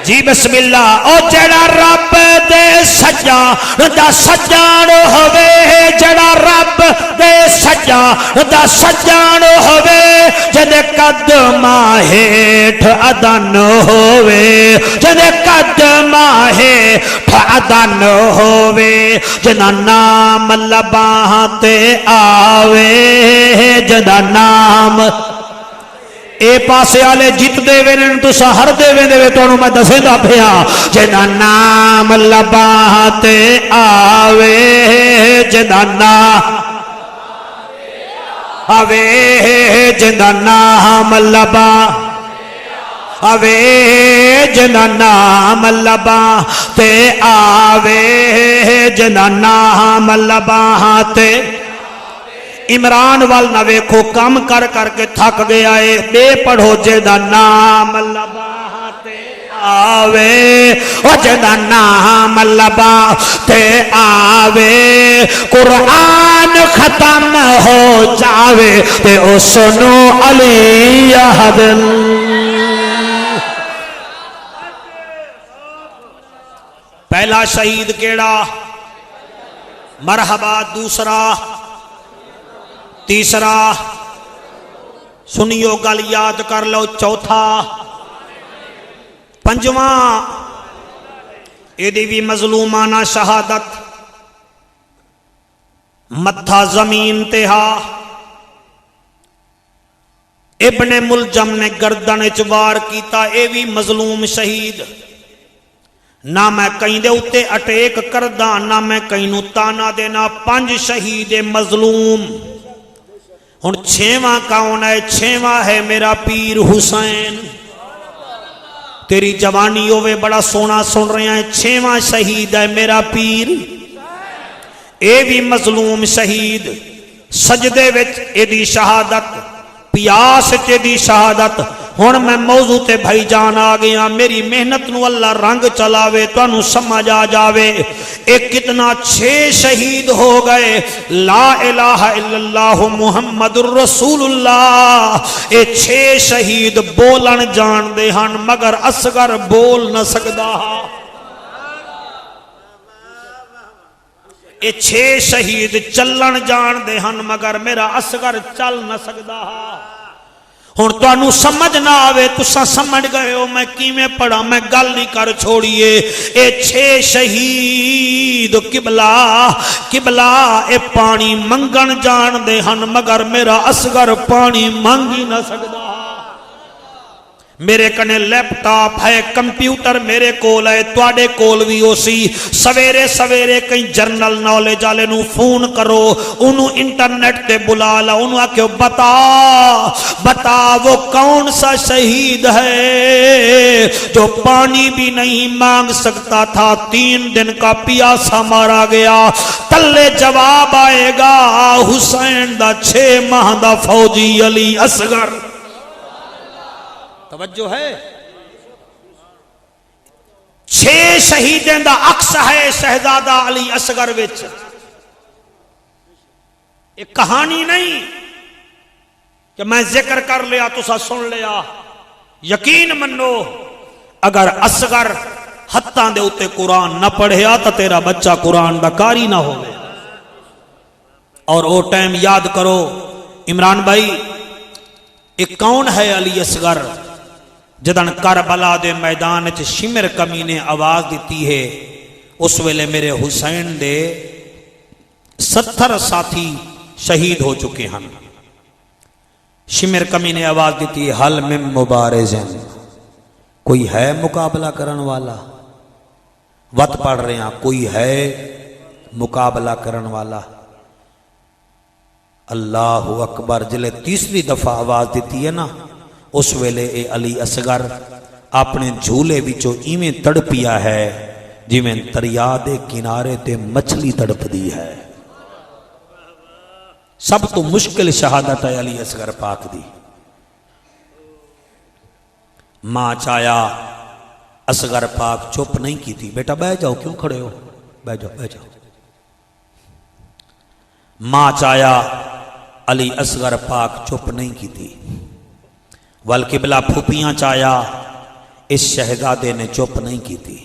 جی بسم اللہ۔ او جڑا رب دے سجان دا سجان ہوئے، جڑا رب دے سجان دا سجان ہوئے، جدے قدماں ہیٹھ ادن ہوئے، جدے قدماں ہیٹھ ادن ہوئے، جنا نام لباں تے آوے، جنا نام اے پاسے آلے جت دے وینن تو سہر دے ویندے وے تو میں دسے دا پھیا، جنا نام لباں تے آوے، جنا نام آوے، جنا نام لباں آوے، جنا نام لباں تے آوے، جنا نام لباں تے۔ عمران وال نہ ویکھو کم کر کر کے تھک گیا ہے، بے پڑھو جدا نام لباں تے آوے، او جدا نام لباں تے آوے، قرآن ختم ہو جاوے تے او سنو علی احدل۔ پہلا شہید کیڑا؟ مرحبا۔ دوسرا، تیسرا سنیو گل یاد کر لو، چوتھا، پنجواں ایدی بھی مظلومانہ شہادت، متھا زمین تے ہا، ابن ملجم نے گردن چوار کیتا، اے بھی مظلوم شہید۔ نہ میں کہیں دے اتے اٹیک کردہ، نہ میں کہیں نو تانا دینا، 5 شہید مظلوم۔ ہن 6واں کون ہے؟ 6واں ہے میرا پیر حسین۔ تیری جوانی ہوئے بڑا سونا سن رہے ہیں، 6واں شہید ہے میرا پیر، اے بھی مظلوم شہید۔ سجدے وچ اے دی شہادت، پیاس تے دی شہادت، ہن میں موضوع تے بھائی جان آ گیا، میری محنت نو اللہ رنگ چلاوے تانوں سمجھ آ جاوے۔ ایک کتنا 6 شہید ہو گئے، لا الہ الا اللہ محمد الرسول اللہ۔ اے 6 شہید بولن جان دے ہن مگر اصغر بول نہ سکدا۔ اے 6 شہید چلن جان دے ہن مگر میرا اصغر چل نہ سکدا۔ ہن تانوں سمجھ نہ آوے، تساں سمجھ گئے ہو میں کیویں پڑھا، میں گل نہیں کر چھوڑیے۔ اے 6 شہید قبلہ اے پانی منگن جان دے ہن مگر میرا اصغر پانی منگ ہی نہ سکدا۔ میرے کنے لیپ ٹاپ ہے، کمپیوٹر میرے کول ہے، تواڈے کول بھی ہو سی۔ سویرے سویرے کئی جرنل نالج والے نو فون کرو، انہوں انٹرنیٹ تے بلا لا، انہوں آکھو بتا وہ کون سا شہید ہے جو پانی بھی نہیں مانگ سکتا تھا، 3 دن کا پیاسا مارا گیا۔ تلے جواب آئے گا، حسین دا 6 ماہ دا فوجی علی اصغر۔ توجہ ہے، 6 شہیدیں دا عکس ہے شہزادہ علی اصغر وچ۔ ایک کہانی نہیں کہ میں ذکر کر لیا تسا سن لیا۔ یقین منو اگر اصغر ہتھاں دے اوتے قرآن نہ پڑھیا تو تیرا بچہ قرآن دا قاری نہ ہو۔ اور او ٹائم یاد کرو عمران بھائی، ایک کون ہے علی اصغر جدن کربلا دے میدان وچ شمر کمی نے آواز دیتی ہے، اس ویلے میرے حسین دے 70 ساتھی شہید ہو چکے ہیں۔ شمر کمی نے آواز دیتی ہے، حل من مبارزن، کوئی ہے مقابلہ کرن والا؟ وت پڑھ رہے ہیں، کوئی ہے مقابلہ کرن والا؟ اللہ اکبر۔ جلے تیسری دفعہ آواز دیتی ہے نا، اس ویلے اے علی اصغر اپنے جھولے وچوں ایویں تڑپیا ہے جویں دریا دے کنارے تے مچھلی تڑپ دی ہے۔ سب تو مشکل شہادت ہے علی اصغر پاک دی۔ ماں چایا اصغر پاک چپ نہیں کی تھی، بیٹا بہ جاؤ، کیوں کھڑے ہو، بہ جاؤ بہ جاؤ۔ ماں چایا علی اصغر پاک چپ نہیں کی تھی، والقبلہ پھوپیاں چایا اس شہزادے نے چپ نہیں کی تھی،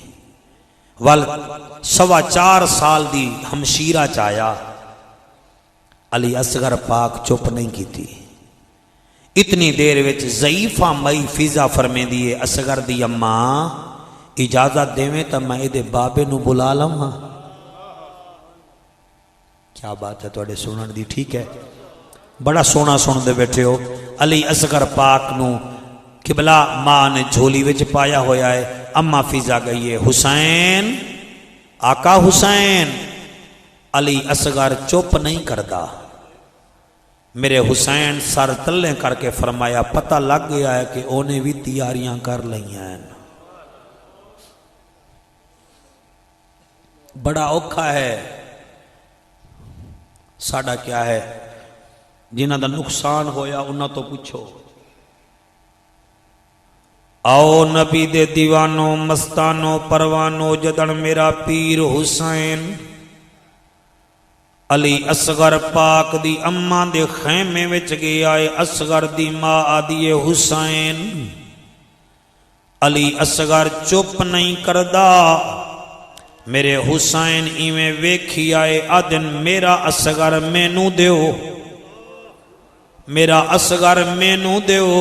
4.25 سال دی ہمشیرہ چایا علی اصغر پاک چپ نہیں کی تھی۔ اتنی دیر وچ ضعیفہ مئی فضا فرمے دیئے، اصغر دی اماں اجازت دے میں تا میں ادھے بابے نو بلا لوں۔ کیا بات ہے توڑے سنن دی، ٹھیک ہے، بڑا سونا سن دے بیٹھے ہو۔ علی اصغر پاک نو قبلہ ماں نے جھولی وچ پایا ہویا ہے، اماں فضا گئی ہے، حسین آقا حسین۔ علی اصغر چپ نہیں کردا، میرے حسین سر تلے کر کے فرمایا، پتہ لگ گیا ہے کہ انہیں بھی تیاریاں کر لئیاں ہیں۔ بڑا اوکھا ہے، ساڑھا کیا ہے، جنہ دا نقصان ہویا انہاں تو پوچھو۔ آؤ نبی دے دیوانوں مستانوں پروانوں، جدن میرا پیر حسین علی اصغر پاک دی اماں دے خیمے وچ گیا ہے، اصغر دی ماں آدھی حسین۔ علی اصغر چپ نہیں کردا، میرے حسین ایویں ویکھی آئے، آدن میرا اصغر مینوں دیو، میرا اصغر مینوں دیو۔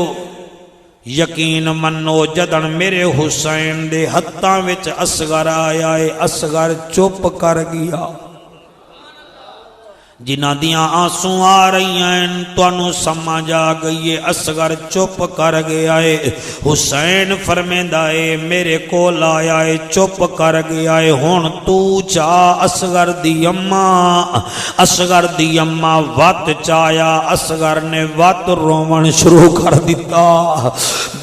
یقین منو جدن میرے حسین دے ہتھاں وچ اصغر آیا ہے، اصغر چپ کر گیا۔ جنہ دیاں آنسوں آ رہی ہیں تو انہوں سمجھ آ گئی ہے، اصغر چپ کر گیا ہے۔ حسین فرمیندہ ہے میرے کول آیا ہے، چپ کر گیا ہے، ہون تو چاہ اصغر دی اماں۔ اصغر دی اماں وات چایا، اصغر نے وات رومن شروع کر دیتا۔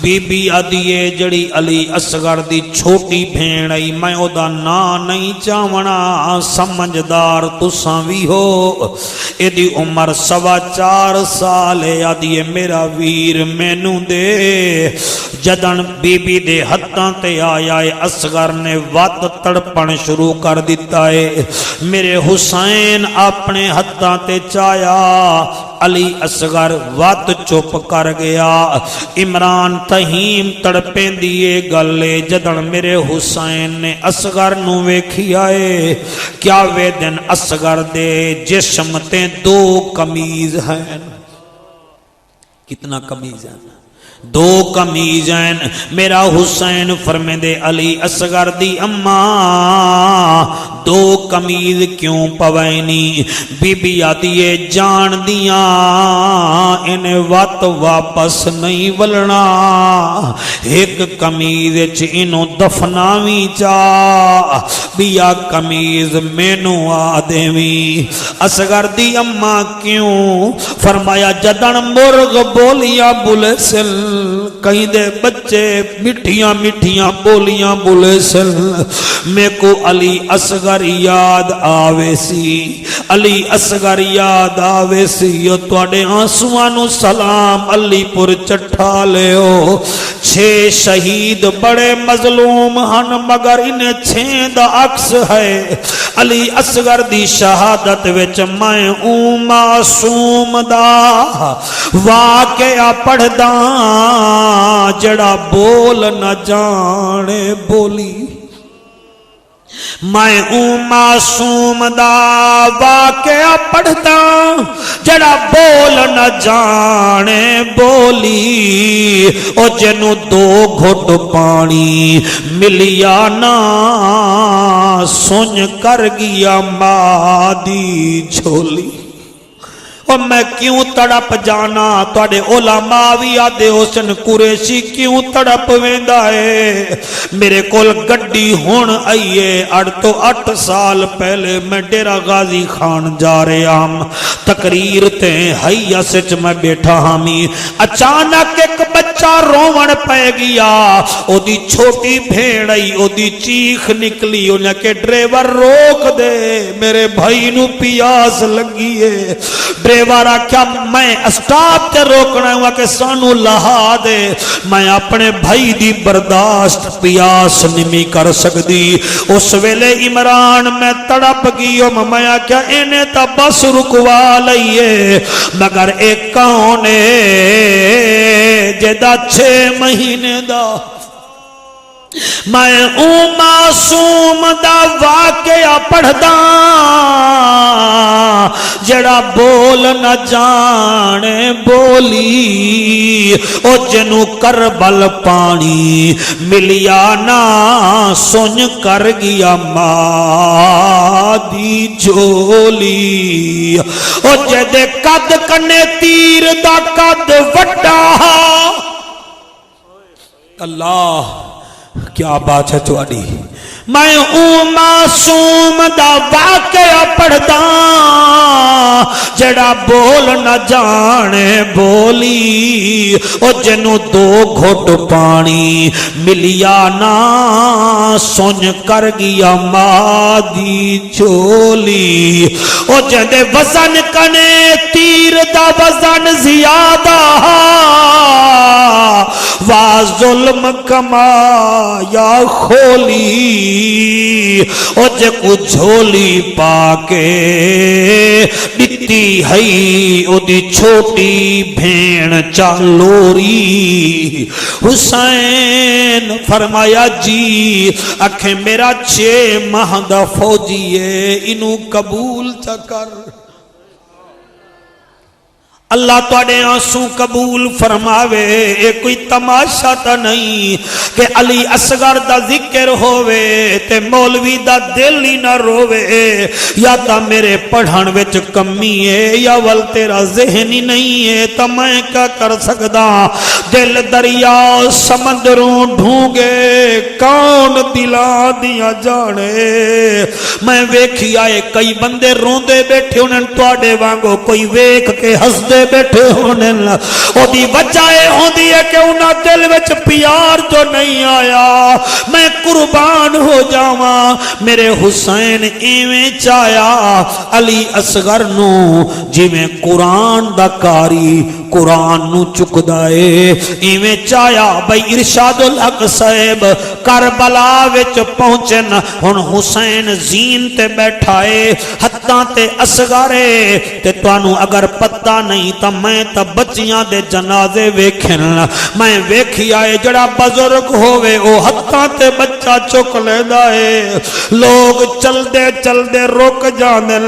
بی بی آدھیے جڑی علی اصغر دی چھوٹی بھین آئی، میں او دا نا نہیں چاونا، سمجھدار تساں بھی ہو، ایدی عمر 4.25 سال ہے آدھی میرا ویر مینوں دے جدن بی بی دے ہتھاں تے آیا ہے اصغر نے وات تڑپن شروع کر دیتا ہے میرے حسین اپنے ہتھاں تے چایا علی اصغر وات چپ کر گیا عمران تہیم تڑپیں دیئے گلے جدن میرے حسین نے اصغر نو ویکھی آئے کیا وے دن اصغر دے جسم تے 2 قمیض ہیں کتنا قمیض ہیں 2 قمیض ہیں میرا حسین فرمیندے علی اصغر دی اماں 2 قمیض کیوں پوینی بی بی آدیے جان دیاں انہیں وقت واپس نہیں ولنا ایک قمیض انہوں دفناوی چاہ بیا قمیض مینوں آدیوی اصغر دی اماں کیوں فرمایا جدن مرغ بولیاں بولے سل کہیں دے بچے مٹھیاں مٹھیاں بولیاں بولے سل میں کو علی اصغر یاد آوے سی علی اصغر یاد آوے سی یو توڑے آنسوانو سلام علی پر چٹھا لے ہو 6 شہید بڑے مظلوم ہن مگر انہیں 6 دا عکس ہے علی اصغر دی شہادت وچ میں معصوم دا واقعہ پڑھ داں جڑا بول نہ جانے بولی میں معصوم دا واقعہ پڑھتا جڑا بول نہ جانے بولی او جنو 2 گھٹ پانی ملیا نا سن کر گیا مادی جھولی اور میں کیوں تڑپ جانا توڑے علماء بھی آدھے حسن قریشی کیوں تڑپ ویندا ہے میرے کول گڈی ہون آئیے 8 سال پہلے میں ڈیرہ غازی خان جا رہے ہم تقریر تے حیہ سچ میں بیٹھا ہمی اچانک ایک بچہ روون پہ گیا او دی چھوٹی بھیڑئی او دی چیخ نکلی انہیں کہ ڈریور روک دے میرے بھائی نو پیاس لگی ہے ڈریورہ کیا میں اسٹاپ تے روکنا ہوا کہ سانو لہا دے میں اپنے بھائی دی برداشت پیاس نمی کر سکتی اس ویلے عمران میں تڑپ گیو ممیا کیا انہیں تا بس رکوا لئیے مگر ایک کونے جدہ 6 مہینے دا میں معصوم دا واقعہ پڑھدا جڑا بول نہ جانے بولی او جنو کربل پانی ملیا نا سن کر گیا مادی جھولی او جدے قد کنے تیر دا قد وڈا اللہ کیا بات ہے تواڈی میں معصوم دا واقعہ پڑھدا جڑا بول نہ جانے بولی او جنو 2 گھٹ پانی ملیا نا سن کر گیا مادی چولی او جدے وزن کنے تیر دا وزن زیادہ وا ظلم کما یا کھولی او جے کو جھولی پاکے دتی ہئی او دی چھوٹی بھین چالوری حسین فرمایا جی اکھیں میرا 6 ماہ دا فوجی ہے انہوں قبول چکر اللہ توڑے آنسو قبول فرماوے اے کوئی تماشا تا نہیں کہ علی اصغر دا ذکر ہووے تے مولوی دا دل ہی نہ رووے یا تا میرے پڑھن وچ کمی ہے یا ول تیرا ذہن ہی نہیں ہے تا میں کیا کر سکدا دل دریا سمندروں ڈھونگے کون دلا دیا جانے میں ویکھی آئے کئی بندے روندے بیٹھے انہیں توڑے وانگو کوئی ویکھ کے ہس دے دے بیٹھے ہونے او دی وجہ ہوندی ہے کہ انہاں دل وچ پیار جو نہیں آیا میں قربان ہو جاواں میرے حسین ایویں چایا علی اصغر نو جویں قرآن دا کاری قرآن نو چکدا اے ایویں چایا بھئی ارشاد الحق صاحب کربلا وچ پہنچن ہن حسین زین تے بیٹھا اے ہتھاں تے اصغر اے تے تانوں اگر پتہ نہیں تا میں تا بچیاں دے جنازے ویکھن میں ویکھیا اے جڑا بزرگ ہووے او ہتھاں تے بچہ چک لیندا اے لوگ چل دے رک جاندے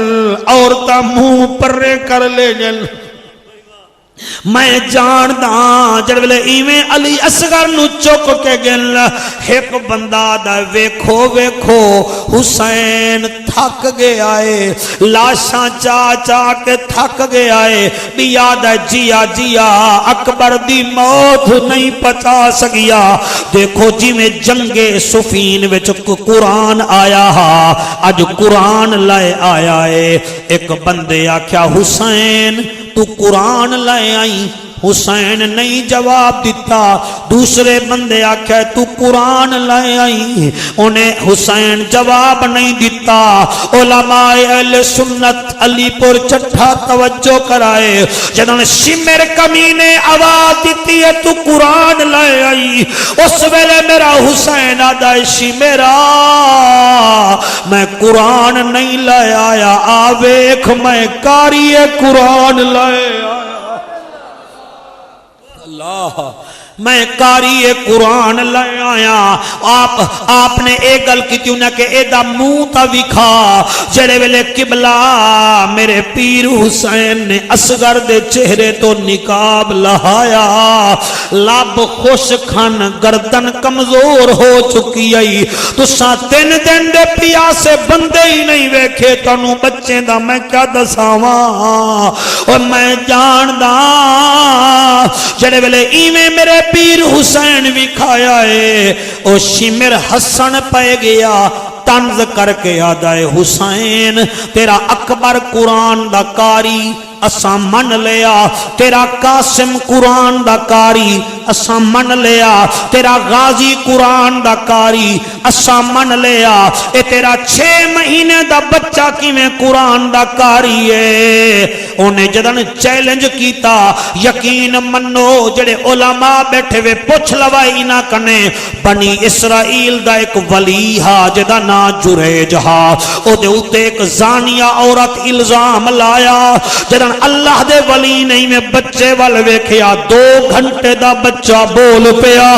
عورتاں منہ پرے کر لے جن میں جاندہ جڑ ویلے ایویں علی اصغر نو چک کے گل ایک بندہ دا ویکھو ویکھو حسین تھک گیا اے لاشاں چا کے تھک گیا اے بیاد جیا جیا اکبر دی موت نہیں پچا سکیا دیکھو جی میں جنگ صفین وچ قرآن آیا ہا اج قرآن لائے آیا اے ایک بندے آکھیا حسین تو قرآن لائے آئی حسین نہیں جواب دیتا دوسرے بندے آکھے تو قرآن لائے آئی انہیں حسین جواب نہیں دیتا علماء اہل سنت علی پور چٹھا توجہ کرائے جنہوں شمر کمینے آواز دیتی ہے تو قرآن لائے آئی اس ویلے میرا حسین آدھائی شمرا میں قرآن نہیں لائے آیا آویکھ میں کاری قرآن لائے آیا اللہ میں قاری قرآن لے آیا آپ نے ایک گل کی تھی کہ اے دا منہ تا وکھا جڑے ویلے قبلہ میرے پیر حسین نے اصغر دے چہرے تو نقاب لہایا لب خوش کھن گردن کمزور ہو چکی آئی تو ساں 3 دن دے پیاسے بندے ہی نہیں ویکھے تانوں بچے دا میں کیا دساواں اور میں جانداں جڑے ویلے ایویں میرے پیر حسین بھی کھایا ہے او شمر حسن پہ گیا طنز کر کے آدھائے حسین تیرا اکبر قرآن دا کاری اساں من لیا تیرا قاسم قرآن دا کاری اساں من لیا تیرا غازی قرآن دا کاری اساں من لیا اے تیرا 6 مہینے دا بچہ کی میں قرآن دا کاری ہے انہیں جدن چیلنج کیتا یقین منو جڑے علماء بیٹھے وے پوچھ لوائی نہ کنے بنی اسرائیل دا ایک ولی ہا جدا نا جریج ہا او دے اوتے ایک زانیہ عورت الزام لایا جدن اللہ دے ولی نہیں میں بچے وال ویکھیا 2 گھنٹے دا بچہ بول پیا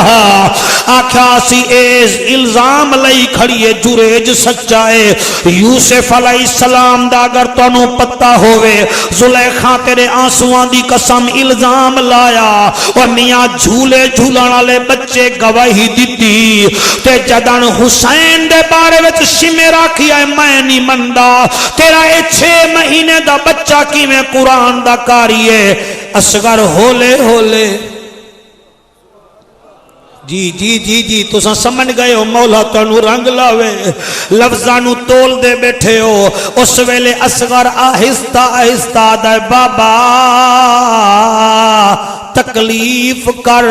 آکھا سی ایز الزام لئی کھڑیے جریج سچائے یوسف علیہ السلام دا اگر تانوں پتہ ہوئے زلیخا تیرے آنسوان دی قسم الزام لایا اور میاں جھولے جھولان والے بچے گواہی دیتی تے جدن حسین دے بارے وچ شمرا کیا میں نہیں مندا تیرا اے 6 مہینے دا بچہ کی میں قرآن دا کاری ہے اصغر ہولے ہولے جی تساں سمجھ گئے ہو مولا تانوں رنگ لاوے لفظاں تول دے بیٹھے ہو اس ویلے اصغر آہستہ آہستہ دے بابا تکلیف کر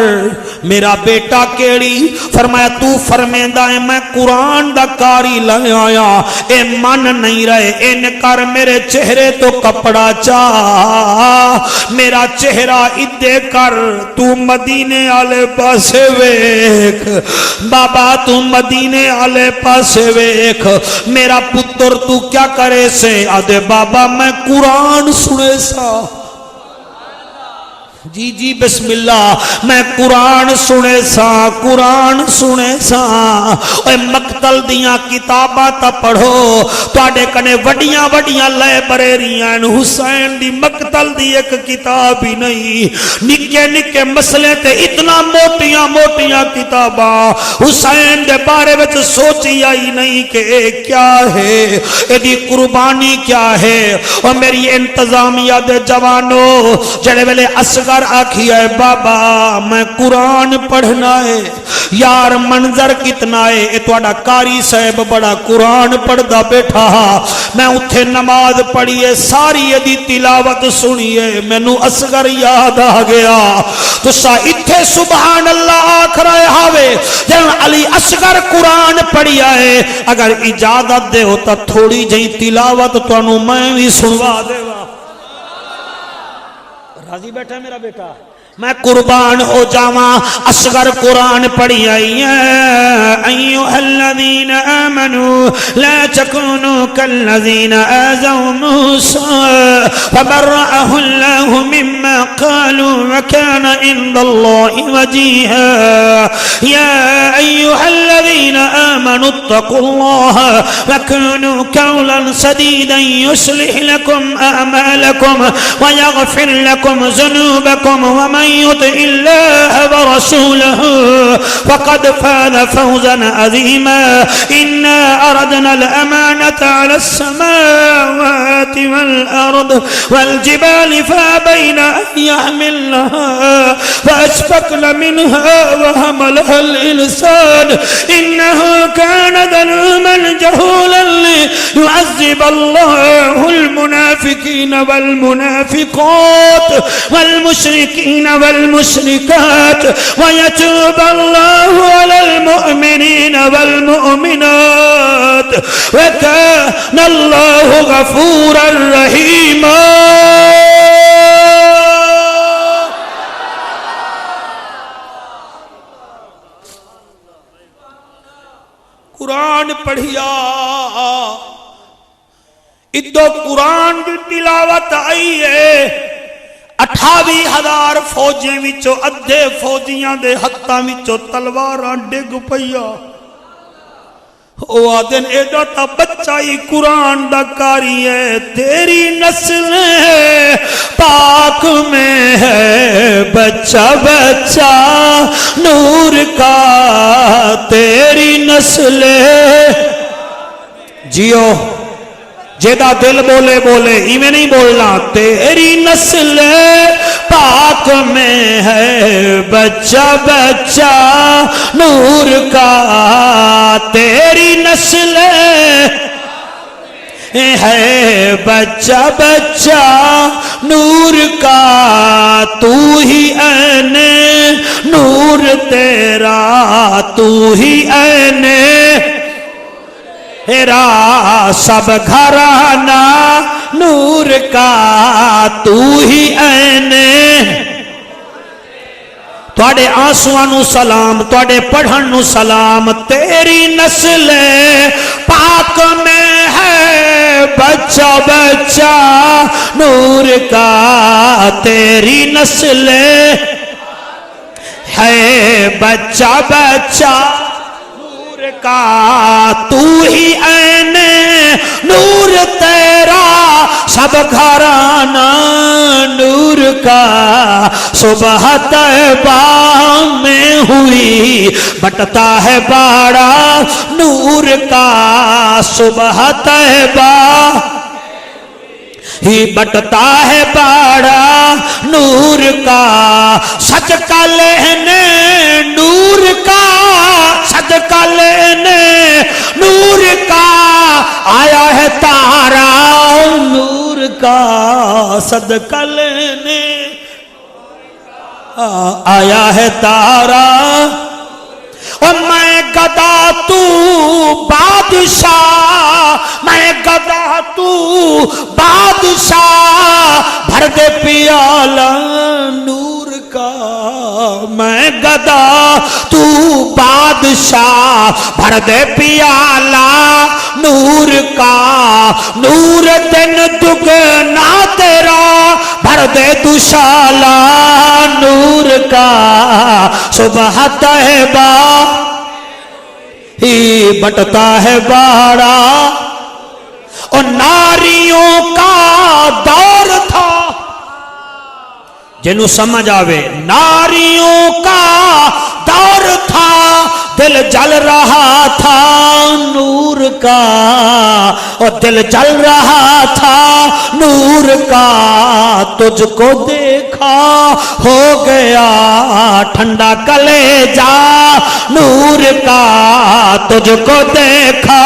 میرا بیٹا کیڑی فرمایا تو فرمیندہ ہے میں قرآن دا کاری لے آیا اے من نہیں رہے ان کر میرے چہرے تو کپڑا چاہ میرا چہرہ ادھے کر تو مدینے آلے پاسے ویکھ بابا تو مدینے آلے پاسے ویکھ میرا پتر تو کیا کرے سے آدھے بابا میں قرآن سنے سا جی بسم اللہ میں قرآن سنے سا اے مقتل دیاں کتاباں تا پڑھو تواڈے کنے وڈیاں لائبریریاں حسین دی مقتل دی ایک کتاب ہی نہیں نکے مسئلے تے اتنا موٹیاں کتاباں حسین دے بارے وچ سوچی آئی نہیں کہ اے کیا ہے اے دی قربانی کیا ہے اور میری انتظامیہ دے جوانو جڑے ویلے اصغر اصغر آکھیا ہے بابا میں قرآن پڑھنا ہے. یار منظر کتنا ہے, اے تہاڈا قاری صاحب بڑا قرآن پڑھدا بیٹھا, میں اتھے نماز پڑھیے ساری دی تلاوت سنیے مینوں اصغر یاد آ گیا. تسا اتھے سبحان اللہ آکھ رہے ہاوے جن علی اصغر قرآن پڑھیا ہے, اگر اجازت دے ہوتا تھوڑی جہی تلاوت تانوں میں بھی سنوا دے. راضی بیٹھا میرا بیٹا, میں قربان ہو جاواں. اصغر قرآن پڑھی آئی ہے ایھا الذین آمنوا لا تکونوا کالذین آذوا موسیٰ فبرأہ اللہ مما قالوا وکان عند اللہ وجیہا. یا ایھا الذین آمنوا اتقوا اللہ وکونوا قولا سدیدا یصلح لکم اعمالکم ویغفر لکم ذنوبکم ومن يطع الله ورسوله فقد فاز فوزا عظيما. إنا أردنا الأمانة على السماوات والأرض والجبال فأبين أن يحملنها فأشفقن منها وحملها الإنسان إنه كان ظلوما جهولا. ليعذب الله المنافقين والمنافقات والمشركين والمشركات ويتوب الله على المؤمنين والمؤمنات وكان الله غفورا رحيما. قرآن پڑھیا ادو قرآن کی تلاوت آئی ہے. 28,000 فوجیں وچوں ادھے فوجیاں دے ہتھاں وچوں تلواراں ڈگ پئیا. او آدن ایڈا تا بچہ ہی قرآن دا کاری ہے. تیری نسل پاک میں ہے بچہ بچہ نور کا, تیری نسل جیو جیدہ دل بولے بولے ایمیں نہیں بولنا. تیری نسل پاک میں ہے بچہ بچہ نور کا, تیری نسل ہے بچہ بچہ نور کا. تو ہی عین نور تیرا, تو ہی عین تیرا سب گھرانہ نور کا, تو ہی عین. تواڈے آنسواں نو سلام, تواڈے پڑھن نو سلام. تیری نسل پاک میں ہے بچہ بچہ نور کا, تیری نسل ہے بچہ بچہ کا, تو ہی عین نور تیرا سب گھرانہ نور کا. صبح طیبہ میں ہوئی بٹتا ہے باڑا نور کا, صبح طیبہ ہی بٹتا ہے باڑا نور کا. صدقہ لینے نور کا, صدقہ لینے نور کا آیا ہے تارا نور کا, صدقہ لینے آیا ہے تارا. اور میں گدا تو بادشاہ, میں گدا تو بادشاہ بھر دے پیالہ نور کا. میں گدا تو بادشاہ بھر دے پیالہ نور کا. نور دن دگنا تیرا بھر دے دوشالہ نور کا. صبح طیبہ ہی بٹتا ہے باڑا. اور ناریوں کا دور تھا, جنہوں سمجھ آوے ناریوں کا دور تھا, دل جل رہا تھا نور کا, اور دل جل رہا تھا نور کا. تجھ کو دیکھ دیکھا ہو گیا ٹھنڈا کلیجا نور کا تجھ کو دیکھا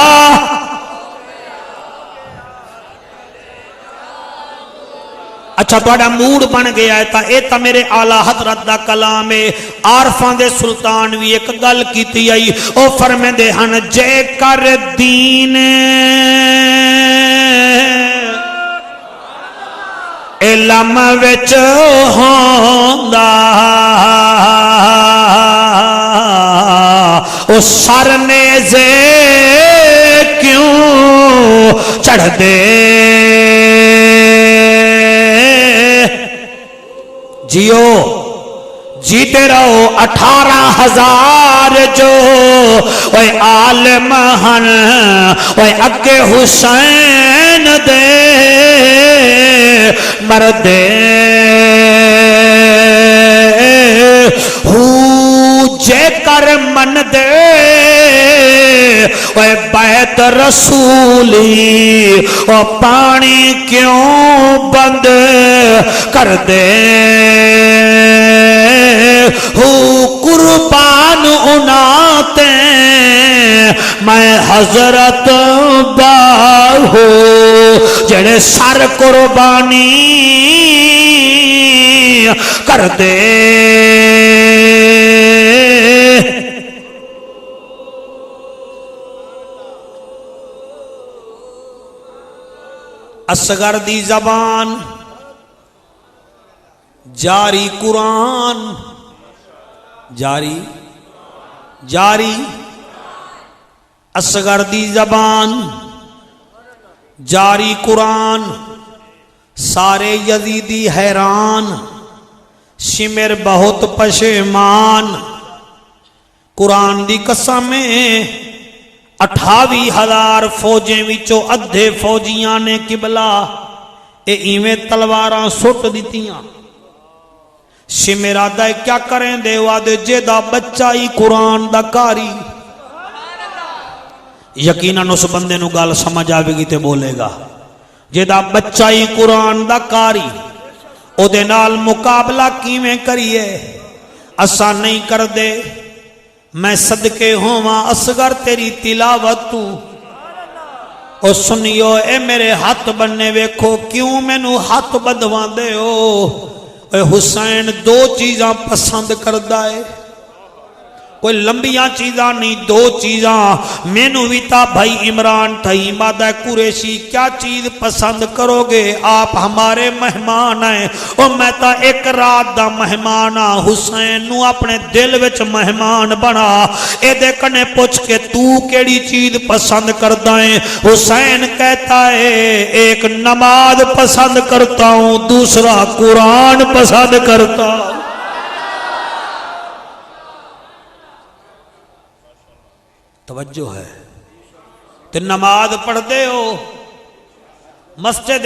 اچھا توڑا موڈ بن گیا ہے تا اے تا میرے آلہ حضرت دا کلام ہے عارفان دے سلطان بھی ایک گل کیتی آئی او فرمے دے ہن جے کر دین علم وچ ہوندا او سر نیزے کیوں چڑھ دے جیو جیتے رہو 18,000 جو اوے عالم ہن اوے اگے حسین دے مردے جے کر من دے اوے بیت رسولی او پانی کیوں بند کر دے قربان اناتے میں حضرت باہو جڑے سر قربانی کر دے اصغر دی زبان جاری قرآن جاری اصغر دی زبان جاری قرآن سارے یزیدی حیران شمر بہت پشیمان قرآن دی قسمیں 28,000 فوجیں وچوں ادھے فوجیاں نے قبلہ اے ایویں تلواراں سٹ دیتیاں شمرا دے کیا کریں دے وادے جیدہ بچہ ہی قرآن دا کاری یقیناً اس بندے نو گال سمجھ آوے گی تے بولے گا جیدہ بچہ ہی قرآن دا کاری او دے نال مقابلہ کیویں کریے اسا نہیں کر دے میں صدقے ہوں اصغر تیری تلاوت تو او سنیو اے میرے ہاتھ بننے ویکھو کیوں میں نو ہاتھ بدوان دے ہو اے حسین 2 چیزاں پسند کردہ ہے کوئی لمبیاں چیزاں نہیں 2 چیزاں مینو ویتا بھائی عمران تھئی مادہ قریشی کیا چیز پسند کرو گے آپ ہمارے مہمان ہیں اور میں تا ایک رات دا مہمان ہاں حسین نو اپنے دل وچ مہمان بنا اے دیکھنے پوچھ کے تو کیڑی چیز پسند کردا ہے حسین کہتا ہے ایک نماز پسند کرتا ہوں دوسرا قرآن پسند کرتا ہوں توجہ ہے تے نماز پڑھ دے ہو مسجد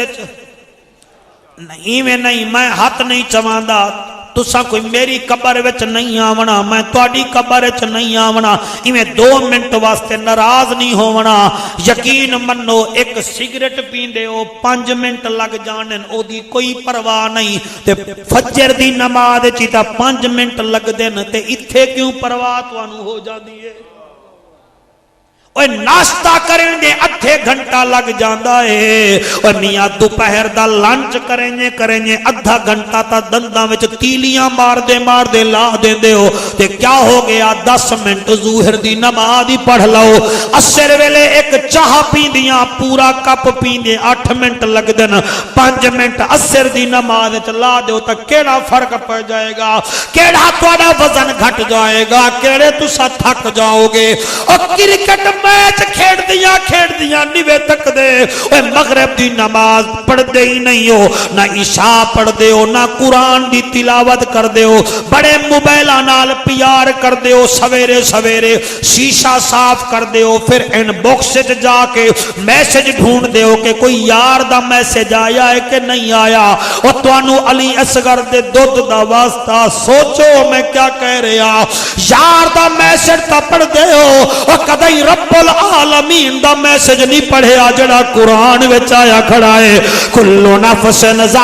نہیں میں نہیں میں ہاتھ نہیں چماندہ تسا کوئی میری قبر وچ نہیں آونا میں تواڈی قبر وچ نہیں آونا ایویں 2 منٹ واسطے ناراض نہیں ہوونا یقین منو ایک سگریٹ پیندے ہو 5 منٹ لگ جانن او دی کوئی پرواہ نہیں تے فجر دی نماز وچ تا 5 منٹ لگ دین تے ایتھے کیوں پرواہ تانوں ہو جاندی ہے اوہ ناشتہ کریں گے ادھے گھنٹہ لگ جاندہ ہے اوہ میاں دوپہر دا لانچ کریں گے ادھا گھنٹہ تا دنداں وچ تیلیاں مار دے لا دیں دے ہو تے کیا ہو گیا 10 منٹ ظہر دی نماز ہی پڑھ لو عصر ویلے ایک چاہ پیندیاں پورا کپ پیندے 8 منٹ لگ دن 5 منٹ عصر دی نماز وچ لا دے ہو تا کیڑا فرق پڑ جائے گا کیڑا تواڈا وزن گھٹ جائے گا کیڑے تسا تھک جاؤ گے اور کرکٹ میچ کھیڑ دیا نیوے تک دے اے مغرب دی نماز پڑھ دے ہی نہیں ہو نہ عشاء پڑھ دے ہو نہ قرآن دی تلاوت کر دے ہو بڑے موبائلاں نال پیار کر دے ہو سویرے شیشہ صاف کر دے ہو پھر ان باکس وچ جا کے میسج ڈھونڈ دے ہو کہ کوئی یار دا میسج آیا ہے کہ نہیں آیا اور تانوں علی اصغر دے دودھ دا واسطہ سوچو میں کیا کہہ رہا یار دا میسج تا پڑھ دے ہو اور کدی رب العالمین دا میسج نہیں پڑھے جڑا قرآن وچ آیا کھڑا ہے کلو نفس ذائقۃ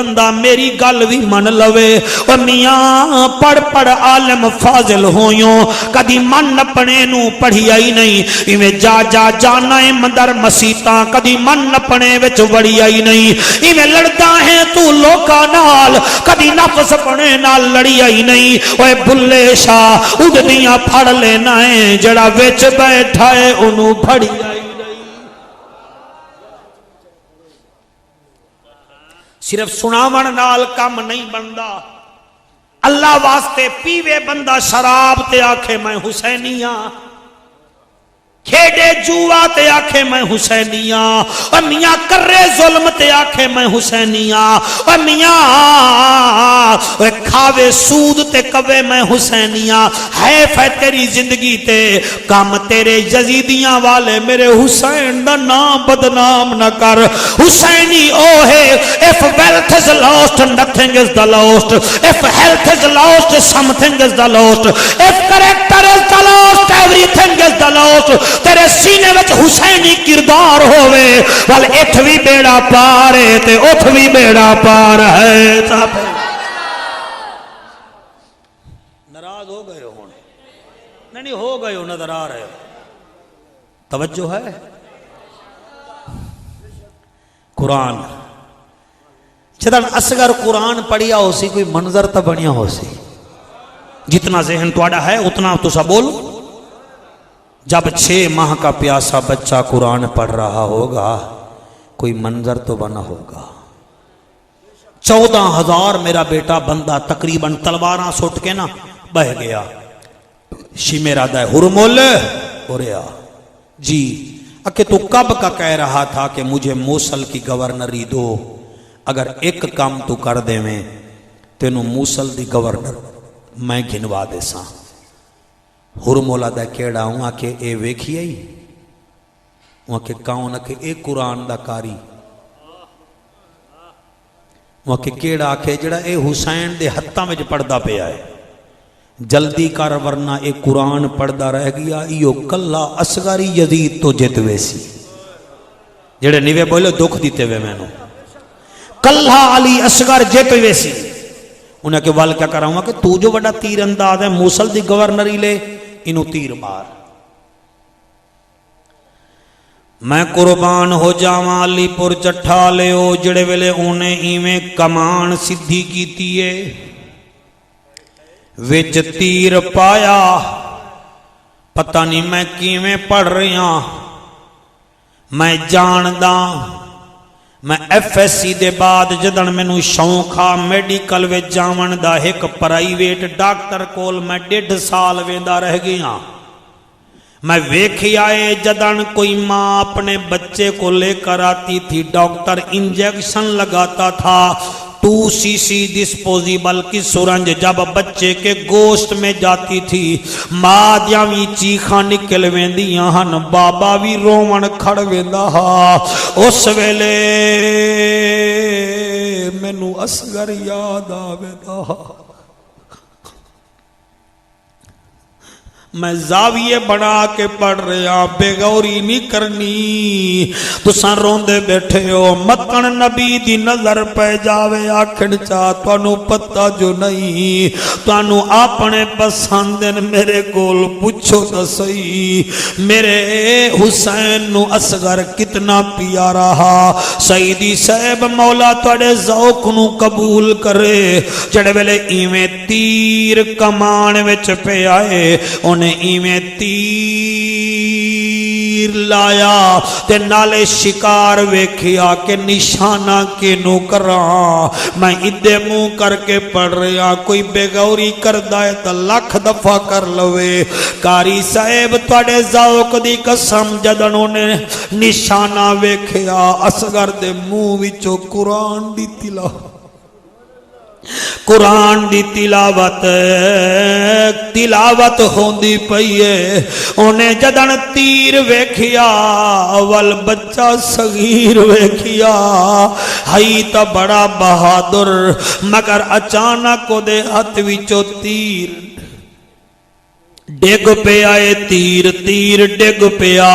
بندہ میری گل بھی من لوے او میاں پڑھ پڑھ عالم فاضل ہویوں کدی من اپنے نو پڑھیا ہی نہیں ایویں جا جا جانا ہے مندر مسیتاں کدی من اپنے وچ وڑیا ہی نہیں ایویں لڑدا ہے تو لوکاں نال کدی نفس اپنے نال لڑیا ہی نہیں اوے بھلے شاہ اڈدیاں پھڑ لینا ہے جڑا وچ بیٹھا ہے اونوں پھڑیا صرف سناون نال کم نہیں بندا اللہ واسطے پیوے بندہ شراب تے آکھے میں حسینی ہاں کھیڑے جوا تے آکھے میں حسینی ہاں اور میاں کرے ظلم تے آکھے میں حسینی ہاں اور میاں کھاوے سود تے کبے میں حسینی ہاں حیف ہے تیری زندگی تے کام تیرے یزیدیاں والے میرے حسین دا نام بدنام نہ کر حسینی او ہے if wealth is lost nothing is the lost if health is lost something is the lost if character is the lost everything is the lost تیرے سینے وچ حسینی کردار ہوئے وال اٹھ بھی بیڑا پارے تے اٹھ بھی بیڑا پار ہے ناراض ہو گئے ہوں نہیں ہو گئے ہو نظر آ رہے توجہ ہے قرآن جدن اصغر قرآن پڑھیا ہو سی کوئی منظر تا بنیا ہو سی جتنا ذہن توڑا ہے اتنا تو سا بول جب 6 ماہ کا پیاسا بچہ قرآن پڑھ رہا ہوگا کوئی منظر تو بنا ہوگا 14,000 میرا بیٹا بندہ تقریباً تلواراں سوٹ کے نا بہ گیا شیمیرہ دائے حرمول ہو رہا جی اکے تو کب کا کہہ رہا تھا کہ مجھے موصل کی گورنری دو اگر ایک کام تو کر دے میں تینوں موصل دی گورنر میں گھنوا دے ساں حرمولا دا کیڑا ہوں کہ اے ویکھی آئی وہاں کہ کاؤں نہ کہ اے قرآن دا کاری وہاں کہ کیڑا کہ جڑا اے حسین دے حتہ میں جو پڑھدا پہ آئے جلدی کر ورنہ اے قرآن پڑھدا رہ گیا ایو کلہ اصغری یزید تو جت ویسی جڑے نیوے بولے دکھ دیتے ہوئے میں نو کلہ علی اصغر جت ویسی انہیں کہ وال کیا کر رہا ہوں کہ تو جو بڑا تیر انداز ہے موصل دی گورنری لے انہوں تیر مار میں قربان ہو جاواں علی پور چٹھا لے او جڑے ویلے انہیں ایویں کمان سدھی کیتی ہے وچ تیر پایا پتہ نہیں میں کیویں پڑھ رہا میں جاندہ میں ایف ایس سی دے بعد جدن میں نو شونکھا میڈیکل وے جاون دا ایک پرائیویٹ ڈاکٹر کول میں 1.5 سال ویندا رہ گیا میں ویکھی آئے جدن کوئی ماں اپنے بچے کو لے کر آتی تھی ڈاکٹر انجیکشن لگاتا تھا 2 cc ڈسپوزیبل کی سرنج جب بچے کے گوشت میں جاتی تھی ماں دیاوی چیخاں نکل ویندیاں ہن بابا بھی رومن کھڑ ویندا ہا اس ویلے مینوں اصغر یاد آویندا ہا میں زاویے بنا کے پڑھ رہا بے غوری نہیں کرنی تساں روندے بیٹھے ہو مکن نبی دی نظر پہ جاوے آکھن چاہ توانو پتہ جو نہیں توانو اپنے پسندن میرے کول پوچھو تا صحیح میرے حسین نو اصغر کتنا پیارا ہا سیدی صاحب مولا توڑے ذوق نو قبول کرے جڑے ویلے ایویں تیر کمان وچ پہ آئے انہیں ایویں تیر لایا تے نالے شکار ویکھیا کہ نشانہ کے نو کراں میں ادھے منہ کر کے پڑھ رہا کوئی بے غوری کر دائے تا لکھ دفعہ کر لوے کاری صاحب توڑے ذوق دی قسم جدنوں نے نشانہ ویکھیا اصغر دے منہ وچو قرآن دی قرآن دی تلاوت ہوندی پئیے انہیں جدن تیر ویکھیا اول بچہ صغیر ویکھیا ہائی تا بڑا بہادر مگر اچانک کو دے ہاتھ وچوں تیر ڈگ پیا اے تیر تیر ڈگ پیا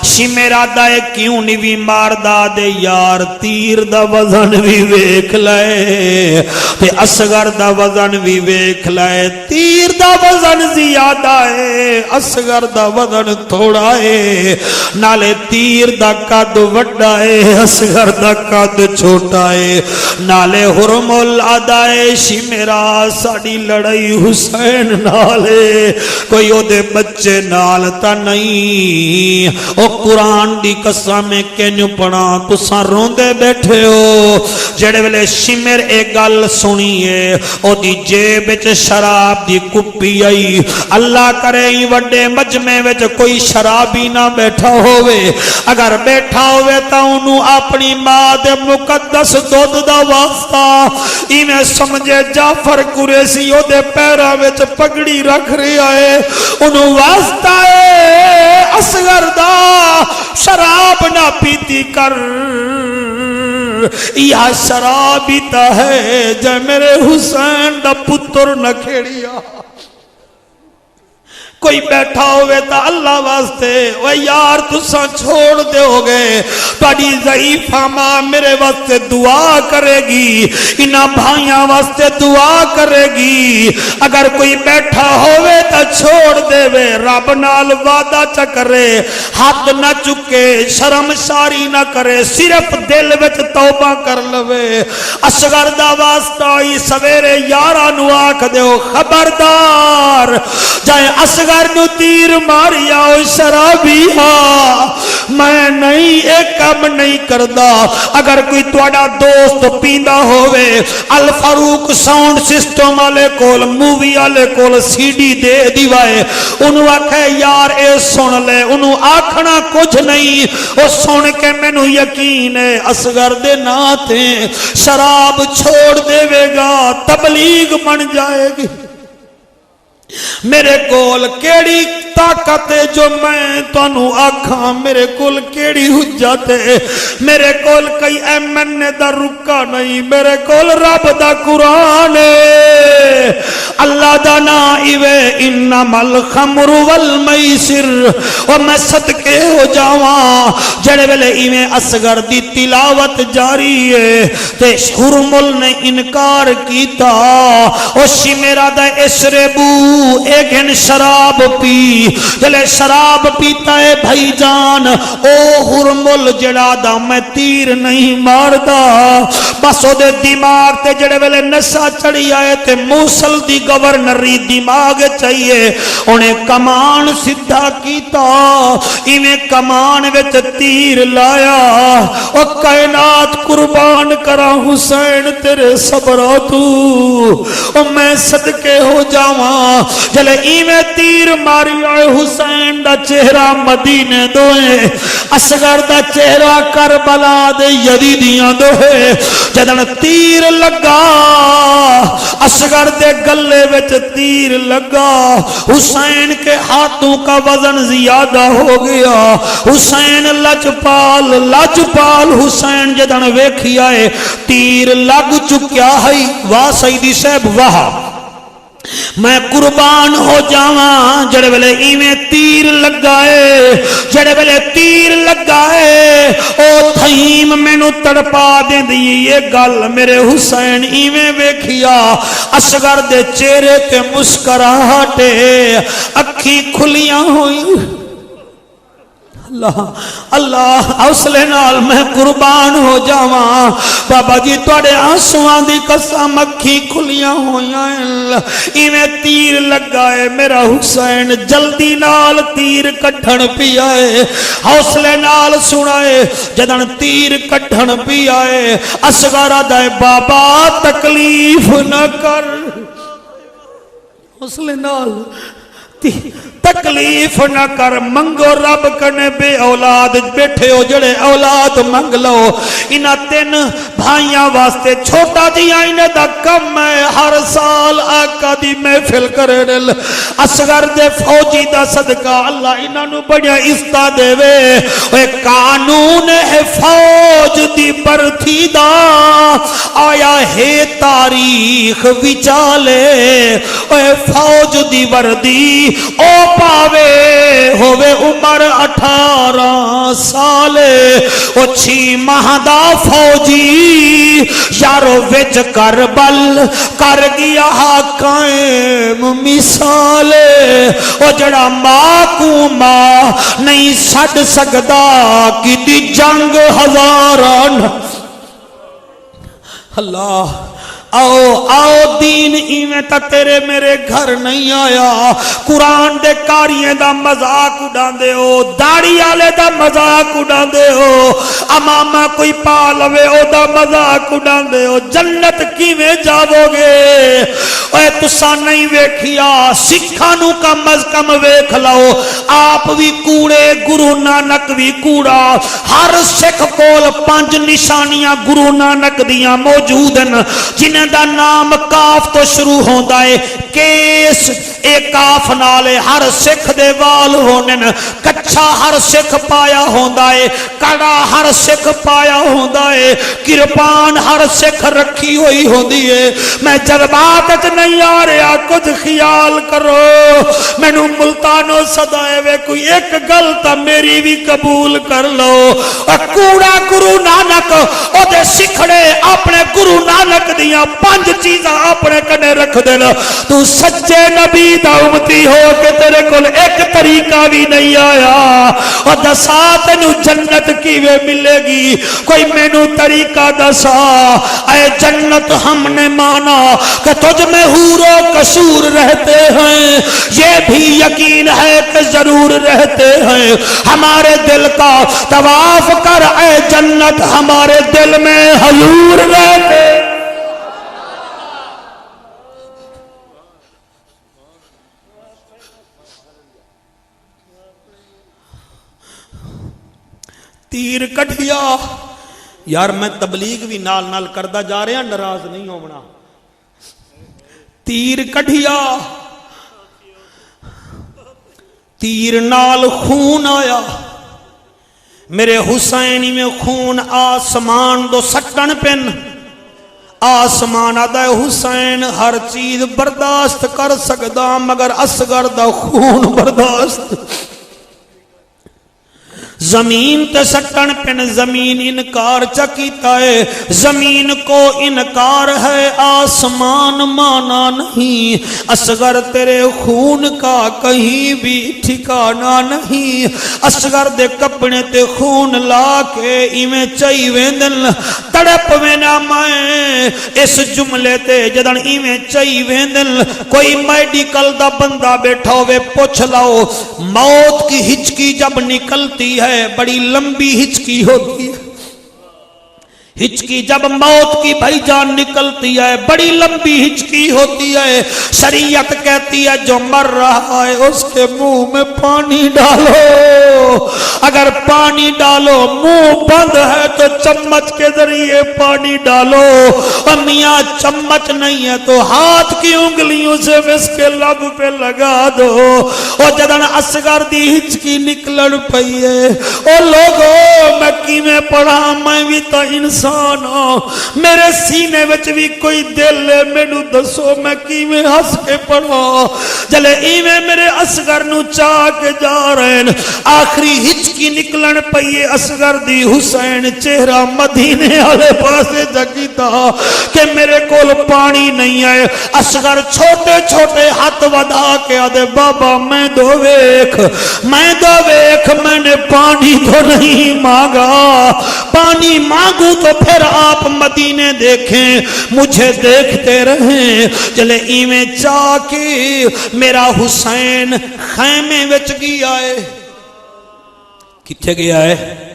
شمیرا دے کیوں نہیں بھی ماردا دے یار تیر دا وزن بھی ویکھ لے تے اصغر دا وزن بھی ویکھ لے تیر دا وزن زیادہ ہے اصغر دا وزن تھوڑا ہے نالے تیر دا قد وڈا ہے اصغر دا قد چھوٹا ہے نالے حرم الادائے شمیرا ساڑی لڑائی حسین نالے کوئی او دے بچے نالتا نہیں او قرآن دی قسم میں کینیو پڑھا تساں روندے بیٹھے ہو جڑے ویلے شمر ایک گل سنیے او دی جیب وچ شراب دی کپی آئی اللہ کرے ہی وڈے مجمع وچ کوئی شرابی نہ بیٹھا ہوئے اگر بیٹھا ہوئے تا انہوں اپنی ماں دے مقدس دودھ دا واسطہ ایمیں سمجھے جعفر قریشی او دے پیرا وچ پگڑی رکھ رہا ہے انہوں واسطہ ہے اصغر دا شراب نہ پیتی کر یا شرابی تا ہے جے میرے حسین دا پتر نہ کھیڑیا کوئی بیٹھا ہوئے تا اللہ واسطے وہ یار تساں چھوڑ دے ہو گئے بڑی ضعیفہ ماں میرے واسطے دعا کرے گی انہاں بھائیاں واسطے دعا کرے گی اگر کوئی بیٹھا ہوئے تا چھوڑ دے وے رب نال وعدہ چکرے ہاتھ نہ چکے شرم شاری نہ کرے صرف دل وچ توبہ کر لوے اصغر دا واسطہ ہی سویرے یارہ نو آکھ دے ہو خبردار جائے اصغر نو تیر ماریا او شرابی ہاں میں نہیں ایک کام نہیں کردا اگر کوئی توڑا دوست پیندہ ہوئے الفاروق ساؤنڈ سسٹم والے کول مووی والے کول سی ڈی دے دیوائے انہوں آکھے یار اے سن لے انہوں آکھنا کچھ نہیں او سن کے مینوں یقین ہے اصغر دے ناتے شراب چھوڑ دے وے گا تبلیغ بن جائے گی میرے کول کیڑی طاقت ہے جو میں تانوں آکھاں میرے کول کیڑی حجت ہے میرے کول کئی ایمن دا رکا نہیں میرے کول رب دا قرآن ہے اللہ دا نائوے انما الخمر والمیسر اور میں صدقے ہو جاواں جڑے ویلے ایویں اصغر دی تلاوت جاری ہے تے حرمل نے انکار کیتا او شمیرا دا اشربو ایک ان شراب پی جلے شراب پیتا ہے بھائی جان او حرمل جڑا دا میں تیر نہیں ماردا بس او دے دماغ تے جڑے ویلے نشہ چڑھی آئے تے موصل دی گورنری دماغ چاہیے انہیں کمان سدھا کیتا ایویں کمان وچ تیر لایا او کائنات قربان کرا حسین تیرے صبرہ تو او میں صدقے ہو جاواں جلے ایویں تیر ماری آئے حسین دا چہرہ مدینے دوئے اصغر دا چہرہ کربلا دے یزیدیاں دوئے جدن تیر لگا اصغر دے گلے وچ تیر لگا حسین کے ہاتھوں کا وزن زیادہ ہو گیا حسین لجپال حسین جدن ویکھی آئے تیر لگ چکیا ہے واہ سیدی صاحب واہ میں قربان ہو جاواں جڑے ویلے ایویں تیر لگائے جڑے ویلے تیر لگائے او تھیم مینوں تڑپا دیندی یہ گل میرے حسین ایویں ویکھیا اصغر دے چہرے تے مسکراہٹے اکھی کھلیاں ہوئی اللہ اللہ حوصلے نال میں قربان ہو جاواں بابا جی تواڈے آنسواں دی قسم اکھی کھلیاں ہویاں ایویں تیر لگائے میرا حسین جلدی نال تیر کٹھن پیا ہے حوصلے نال سنائے جدن تیر کٹھن پیا ہے اصغر دے بابا تکلیف نہ کر حوصلے نال تکلیف نہ کر منگو رب کنے بے اولاد بیٹھے ہو جڑے اولاد منگ لو انہاں تین بھائیاں واسطے چھوٹا جیا انہیں دا کم ہے ہر سال آقا دی محفل کرے دل اصغر دے فوجی دا صدقہ اللہ انہاں نو بڑیا عزت دے وے اے قانون ہے فوج دی برتھی دا آیا ہے تاریخ وچالے اے فوج دی وردی او پاوے ہووے عمر 18 سالے او 6 ماہ دا فوجی یارو وچ کربل کر گیا قائم مثالے او جڑا ماں کو ماں نہیں چھڈ سکدا کیتی جنگ ہزاران اللہ آؤ آؤ دین ایویں تا تیرے میرے گھر نہیں آیا قرآن دے کاریاں دا مذاق اڑان دے ہو داڑھی آلے دا مذاق اڑان دے ہو امامہ کوئی پالوے او دا مذاق اڑان دے ہو جنت کیویں جاؤ گے اے تسا نہیں ویکھیا سکھانو کم از کم ویکھ لو آپ بھی کوڑے گرو نانک بھی کوڑا ہر سکھ کول 5 نشانیاں گرو نانک دیاں موجود ہیں جنہیں دا نام کاف تو شروع ہوندا ہے کیس اے کاف نالے ہر سکھ دے وال ہونے کچھا ہر سکھ پایا ہوندا ہے کڑا ہر سکھ پایا ہوندا ہے کرپان ہر سکھ رکھی ہوئی ہوندی ہے میں جذبات نہیں آ رہا کچھ خیال کرو مینوں ملتانو صدائے وے کوئی ایک گل تا میری بھی قبول کر لو کوڑا گرو نانک او دے سکھڑے اپنے گرو نانک دیاں 5 چیزاں اپنے کنے رکھ دینا تو سچے نبی دا امتی ہو کہ تیرے کل ایک طریقہ بھی نہیں آیا اور دسا تینو جنت کیویں ملے گی کوئی مینو طریقہ دسا اے جنت ہم نے مانا کہ تجھ میں حور و قصور رہتے ہیں یہ بھی یقین ہے کہ ضرور رہتے ہیں ہمارے دل کا طواف کر اے جنت ہمارے دل میں حضور رہتے تیر کٹھیا یار میں تبلیغ بھی نال نال کردہ جا رہے ہیں ناراض نہیں ہونا تیر کٹھیا تیر نال خون آیا میرے حسینی میں خون آسمان دو سٹن پن آسمان آدھا حسین ہر چیز برداشت کر سکدا مگر اصغر دا خون برداشت زمین تے سٹن پن زمین انکار چکیتا ہے زمین کو انکار ہے آسمان مانا نہیں اصغر تیرے خون کا کہیں بھی ٹھکانا نہیں اصغر دے کپڑے تے خون لا کے ایویں چاہی ویندن تڑپ وینا میں اس جملے تے جدن ایویں چاہی ویندن کوئی میڈیکل دا بندہ بیٹھا ہوئے پوچھ لاؤ موت کی ہچکی جب نکلتی ہے بڑی لمبی ہچکی ہوتی ہے ہچکی جب موت کی بھائی جان نکلتی ہے بڑی لمبی ہچکی ہوتی ہے شریعت کہتی ہے جو مر رہا ہے اس کے منہ میں پانی ڈالو اگر پانی ڈالو منہ بند ہے تو چمچ کے ذریعے پانی ڈالو اور میاں چمچ نہیں ہے تو ہاتھ کی انگلیوں سے اس کے لب پہ لگا دو اور جدن اصغر دی ہچکی نکلن پئی ہے او لوگو میں کیویں پڑھا میں بھی تو انسان میرے سینے وچ بھی کوئی دل ہے مینوں دسو میں کیویں ہس کے پڑھا جلے ایویں میرے اصغر نو چاہ کے جا رہے ہیں آخری ہچکی نکلن پئی اصغر دی حسین چہرہ مدینے والے پاسے جگیتا کہ میرے کول پانی نہیں ہے اصغر چھوٹے چھوٹے ہاتھ ودا کے آدھے بابا میں دو ویکھ میں نے پانی تو نہیں مانگا پانی مانگوں تو پھر آپ مدینے دیکھیں مجھے دیکھتے رہیں چلے ایویں چاہ کے میرا حسین خیمے وچ گیا ہے کتھے گیا ہے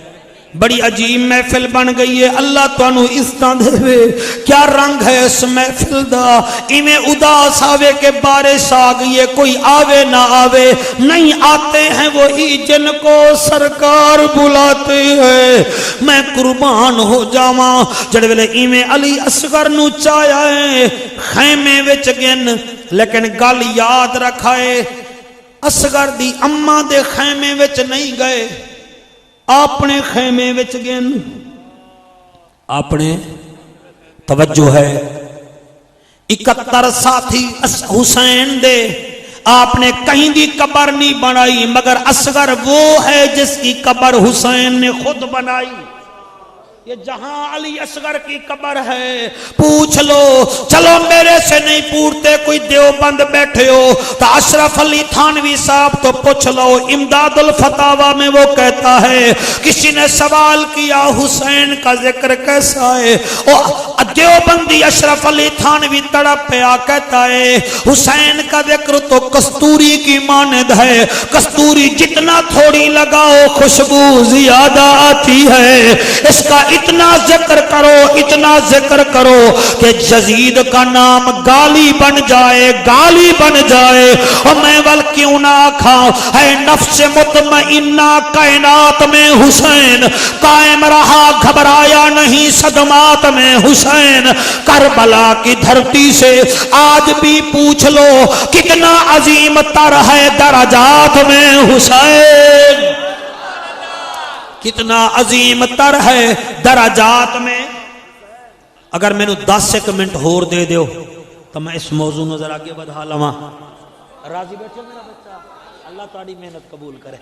بڑی عجیب محفل بن گئی ہے. اللہ تانوں عزتاں دے. کیا رنگ ہے اس محفل دا. ایویں اداس آوے کہ بارش آ گئی ہے, کوئی آوے نہ آوے. نہیں آتے ہیں وہی جن کو سرکار بلاتے ہیں. میں قربان ہو جاواں جڑے ویلے ایویں علی اصغر نو چایا ہے خیمے وچ گن, لیکن گل یاد رکھائے اصغر دی اماں دے خیمے وچ نہیں گئے, اپنے خیمے وچ گن. اپنے توجہ ہے 71 ساتھی حسین دے, آپ نے کہیں بھی قبر نہیں بنائی, مگر اصغر وہ ہے جس کی قبر حسین نے خود بنائی. یہ جہاں علی اصغر کی قبر ہے پوچھ لو. چلو میرے سے نہیں پوچھتے, کوئی دیوبند بیٹھے ہو تو اشرف علی تھانوی صاحب تو پوچھ لو. امداد الفتاوی میں وہ کہتا ہے کسی نے سوال کیا حسین کا ذکر کیسا ہے, دیوبندی اشرف علی تھانوی تڑپ پیا کہتا ہے حسین کا ذکر تو کستوری کی مانند ہے, کستوری جتنا تھوڑی لگاؤ خوشبو زیادہ آتی ہے. اس کا اتنا ذکر کرو, اتنا ذکر کرو کہ یزید کا نام گالی بن جائے, گالی بن جائے. اور میں ول کیوں نہ کھاؤں, ہے نفس مطمئنہ کائنات میں حسین قائم رہا, گھبرایا نہیں صدمات میں حسین. کربلا کی دھرتی سے آج بھی پوچھ لو کتنا عظیم تر ہے درجات میں حسین, کتنا عظیم تر ہے درجات میں. اگر میں نے 10 منٹ ہور دے دیو تو میں اس موضوع نظر آگے بڑھا لواں. راضی بیٹھو میرا بچہ, اللہ تعالی محنت قبول کرے.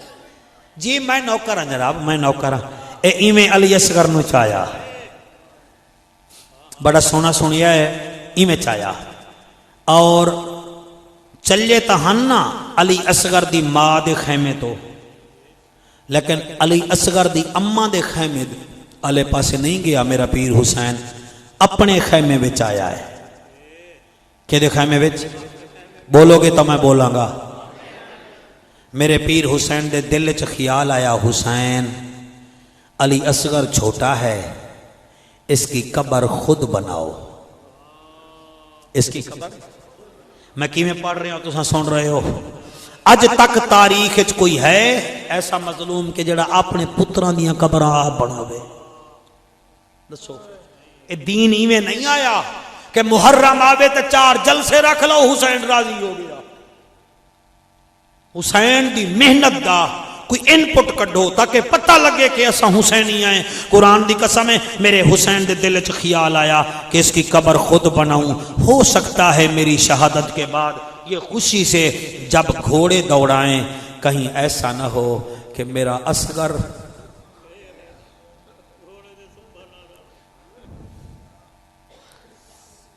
جی میں نوکر ہاں جناب, میں نوکر ہاں. اے ایویں علی اصغر نو چایا, بڑا سونا سنیا ہے, ایویں چایا. اور چلے تہنا علی اصغر دی ماں دے خیمے تو, لیکن علی اصغر دی اماں دے خیمے علی پاسے نہیں گیا. میرا پیر حسین اپنے خیمے وچ آیا ہے. کہ دے خیمے وچ بولو گے تو میں بولاں گا. میرے پیر حسین دے دل وچ خیال آیا حسین علی اصغر چھوٹا ہے, اس کی قبر خود بناؤ. اس کی قبر میں کیویں پڑھ رہے ہوں تو سن رہے ہو. اج تک تاریخ وچ کوئی ہے ایسا مظلوم کہ جڑا اپنے پتراں دیاں قبراں آپ بناوے؟ دسو. اے دین ایویں نہیں آیا کہ محرم آوے تے 4 جلسے رکھ لو حسین راضی ہو گیا. حسین دی محنت دا کوئی ان پٹ کڈو تاکہ پتہ لگے کہ اساں حسینی آئیں. قرآن دی قسم ہے میرے حسین دے دل وچ خیال آیا کہ اس کی قبر خود بناؤں. ہو سکتا ہے میری شہادت کے بعد یہ خوشی سے جب گھوڑے دوڑائیں کہیں ایسا نہ ہو کہ میرا اصغر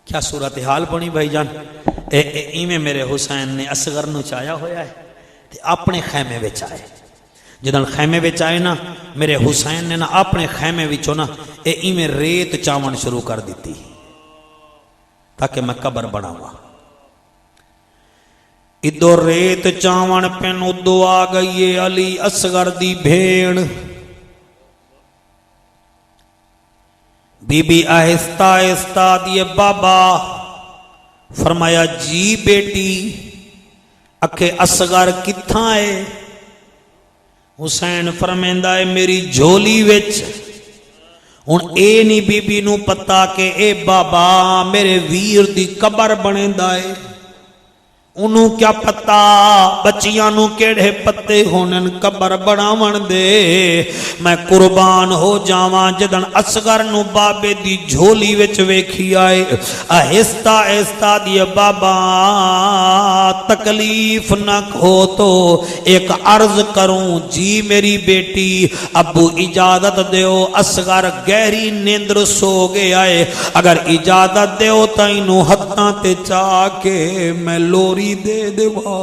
کیا صورتحال بنی بھائی جان. ایویں میرے حسین نے اصغر نو چایا ہویا ہے تے اپنے خیمے وچ آئے. جدن خیمے وچ آئے نا میرے حسین نے نا اپنے خیمے وچوں نا ایویں ریت چاون شروع کر دیتی تاکہ میں قبر بناواں. ادو ریت چاون پین ادو آ گئی علی اصغر دی بھیڑ. بی بی آہستہ آہستہ دیے بابا فرمایا جی بیٹی اکھے اصغر کتھاں ہے؟ حسین فرمیندا ہے میری جھولی وچ. ہن اے نہیں بی بی نو پتا کہ اے بابا میرے ویر دی قبر بنیندا ہے. انہوں کیا پتا بچیاں نو کیڑے پتے ہونن قبر بناون دے. میں قربان ہو جاواں جدن اصغر نو بابے دی جھولی وچ ویکھی آئے آہستہ آہستہ دی بابا تکلیف نہ کھو تو ایک عرض کروں. جی میری بیٹی ابو اجازت دیو اصغر گہری نیندر سو گیا ہے, اگر اجازت دیو تا اینو ہتھاں تے چا کے میں لوری دے دیوا.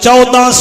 14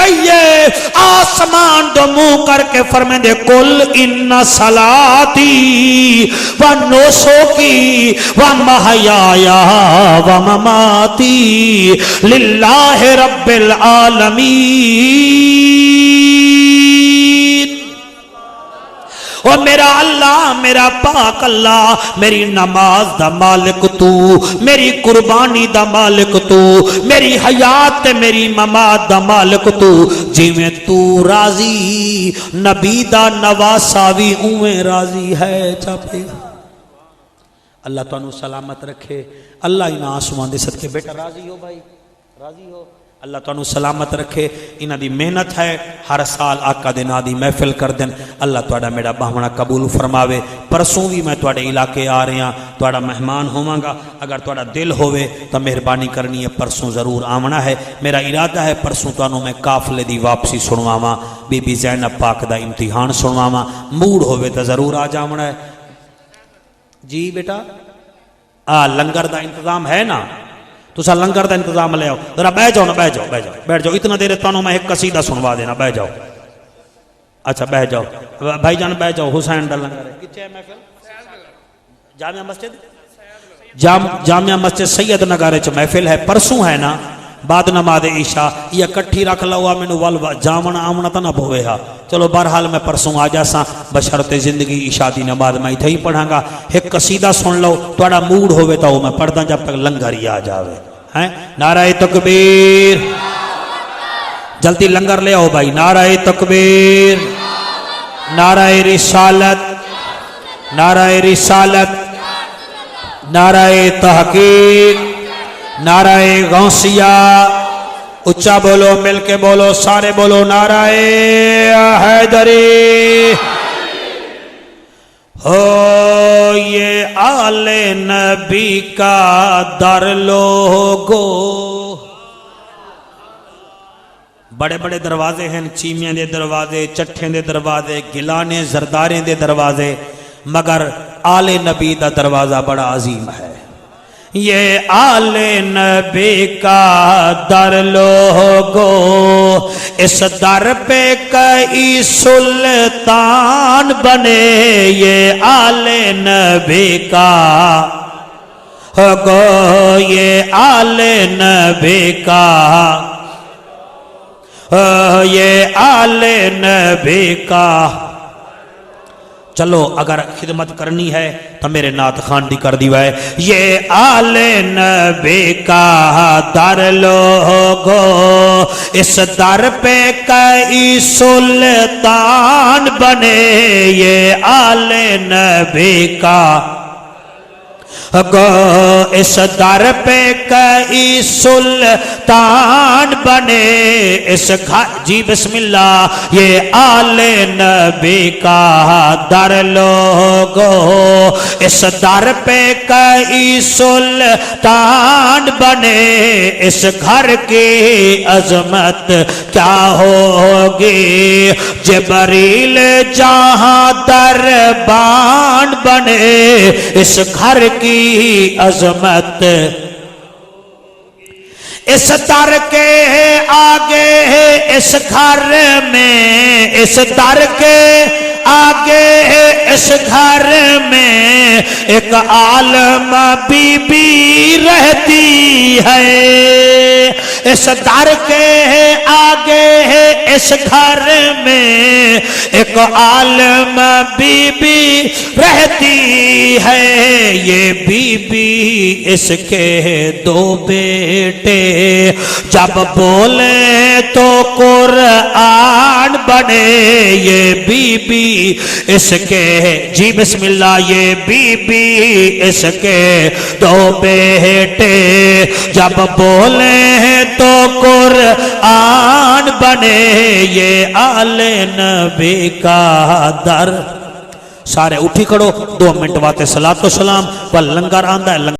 گئی ہے آسمان دو منہ کر کے فرمائیں دے کل ان صلاتی و نسکی و محیایا و مماتی للہ رب العالمین اور میرا اللہ میرا پاک اللہ میری نماز دا مالک تو میری قربانی دا مالک تو میری حیات تے میری ممات دا مالک تو جی میں تو راضی نبی دا نواسا بھی اویں راضی ہے چاپے اللہ تو انہوں سلامت رکھے اللہ انہاں آسمان دے صدقے بیٹا راضی ہو بھائی راضی ہو اللہ تو انہوں سلامت رکھے انہاں دی محنت ہے ہر سال آقا دے نا دی محفل کر دیں اللہ توڑا میرا باہمنا قبول فرماوے پرسوں بھی میں توڑے علاقے آ رہے ہیں توڑا مہمان ہوواں گا اگر توڑا دل ہوئے تو مہربانی کرنی ہے پرسوں ضرور آمنا ہے میرا ارادہ ہے پرسوں تو انہوں میں قافلے دی واپسی سنواما بی بی زینب پاک دا امتحان سنواما موڑ ہوئے تو ضرور آ جامنا ہے جی بیٹا لنگر دا انتظام ہے نا تو سا لنگر دا انتظام لے آؤ ذرا بیٹھ جاؤ نا بیٹھ جاؤ اتنا دیر تانوں میں ایک قصیدہ سنوا دینا بیٹھ جاؤ اچھا بیٹھ جاؤ بھائی جان بیٹھ جاؤ حسین دا لنگر ہے کچھ ہے محفل جامعہ مسجد جامعہ مسجد سید نگارے چ محفل ہے پرسوں ہے نا بعد نماز عشاء یہ کٹھی رکھ لوا میں نو جامنا آمنا تا نہ بھوے ہا چلو بہرحال میں پرسوں آ جاساں بشرط زندگی عشاء دی نماز میں ہی پڑھاں گا ایک قصیدہ سن لو توڑا موڈ ہوئے تا میں پڑھدا جب تک لنگر ہی آ جاوے ہیں نعرہ تکبیر جلدی لنگر لے آؤ بھائی نعرہ تکبیر نعرہ رسالت نعرہ تحقیق نعرہ غوثیہ اچھا بولو مل کے بولو سارے بولو نعرہ حیدری ہو یہ آل نبی کا در لوگو بڑے بڑے دروازے ہیں چیمیاں دے دروازے چٹھیں دے دروازے گلانے زرداریں دے دروازے مگر آل نبی دا دروازہ بڑا عظیم ہے یہ آل نبی کا در لوگو اس در پہ کئی سلطان بنے یہ آل نبی کا گو یہ آل نبی کا یہ آل نبی کا چلو اگر خدمت کرنی ہے تو میرے نعت خان دی کر دیوا ہے یہ آل نبی کا در لوگو اس در پہ کئی سلطان بنے یہ آل نبی کا گو اس در پہ کئی سلطان بنے اس جی بسم اللہ یہ آل نبی کا در لوگو اس در پہ کئی سلطان بنے اس گھر کی عظمت کیا ہوگی جبریل جہاں دربان بنے اس گھر کی عظمت اس در کے آگے اس گھر میں اس در کے آگے اس گھر میں ایک عالم بی بی رہتی ہے اس در کے آگے اس گھر میں ایک عالم بی بی رہتی ہے یہ بی بی اس کے دو بیٹے جب بولے تو قرآن بنے یہ بی بی اس کے جی بسم اللہ یہ بی بی اس کے دو بیٹے جب بولے تو قرآن بنے یہ آل نبی کا در سارے اٹھی کھڑو 2 منٹ واتے صلاۃ و سلام پر لنگر آندہ ہے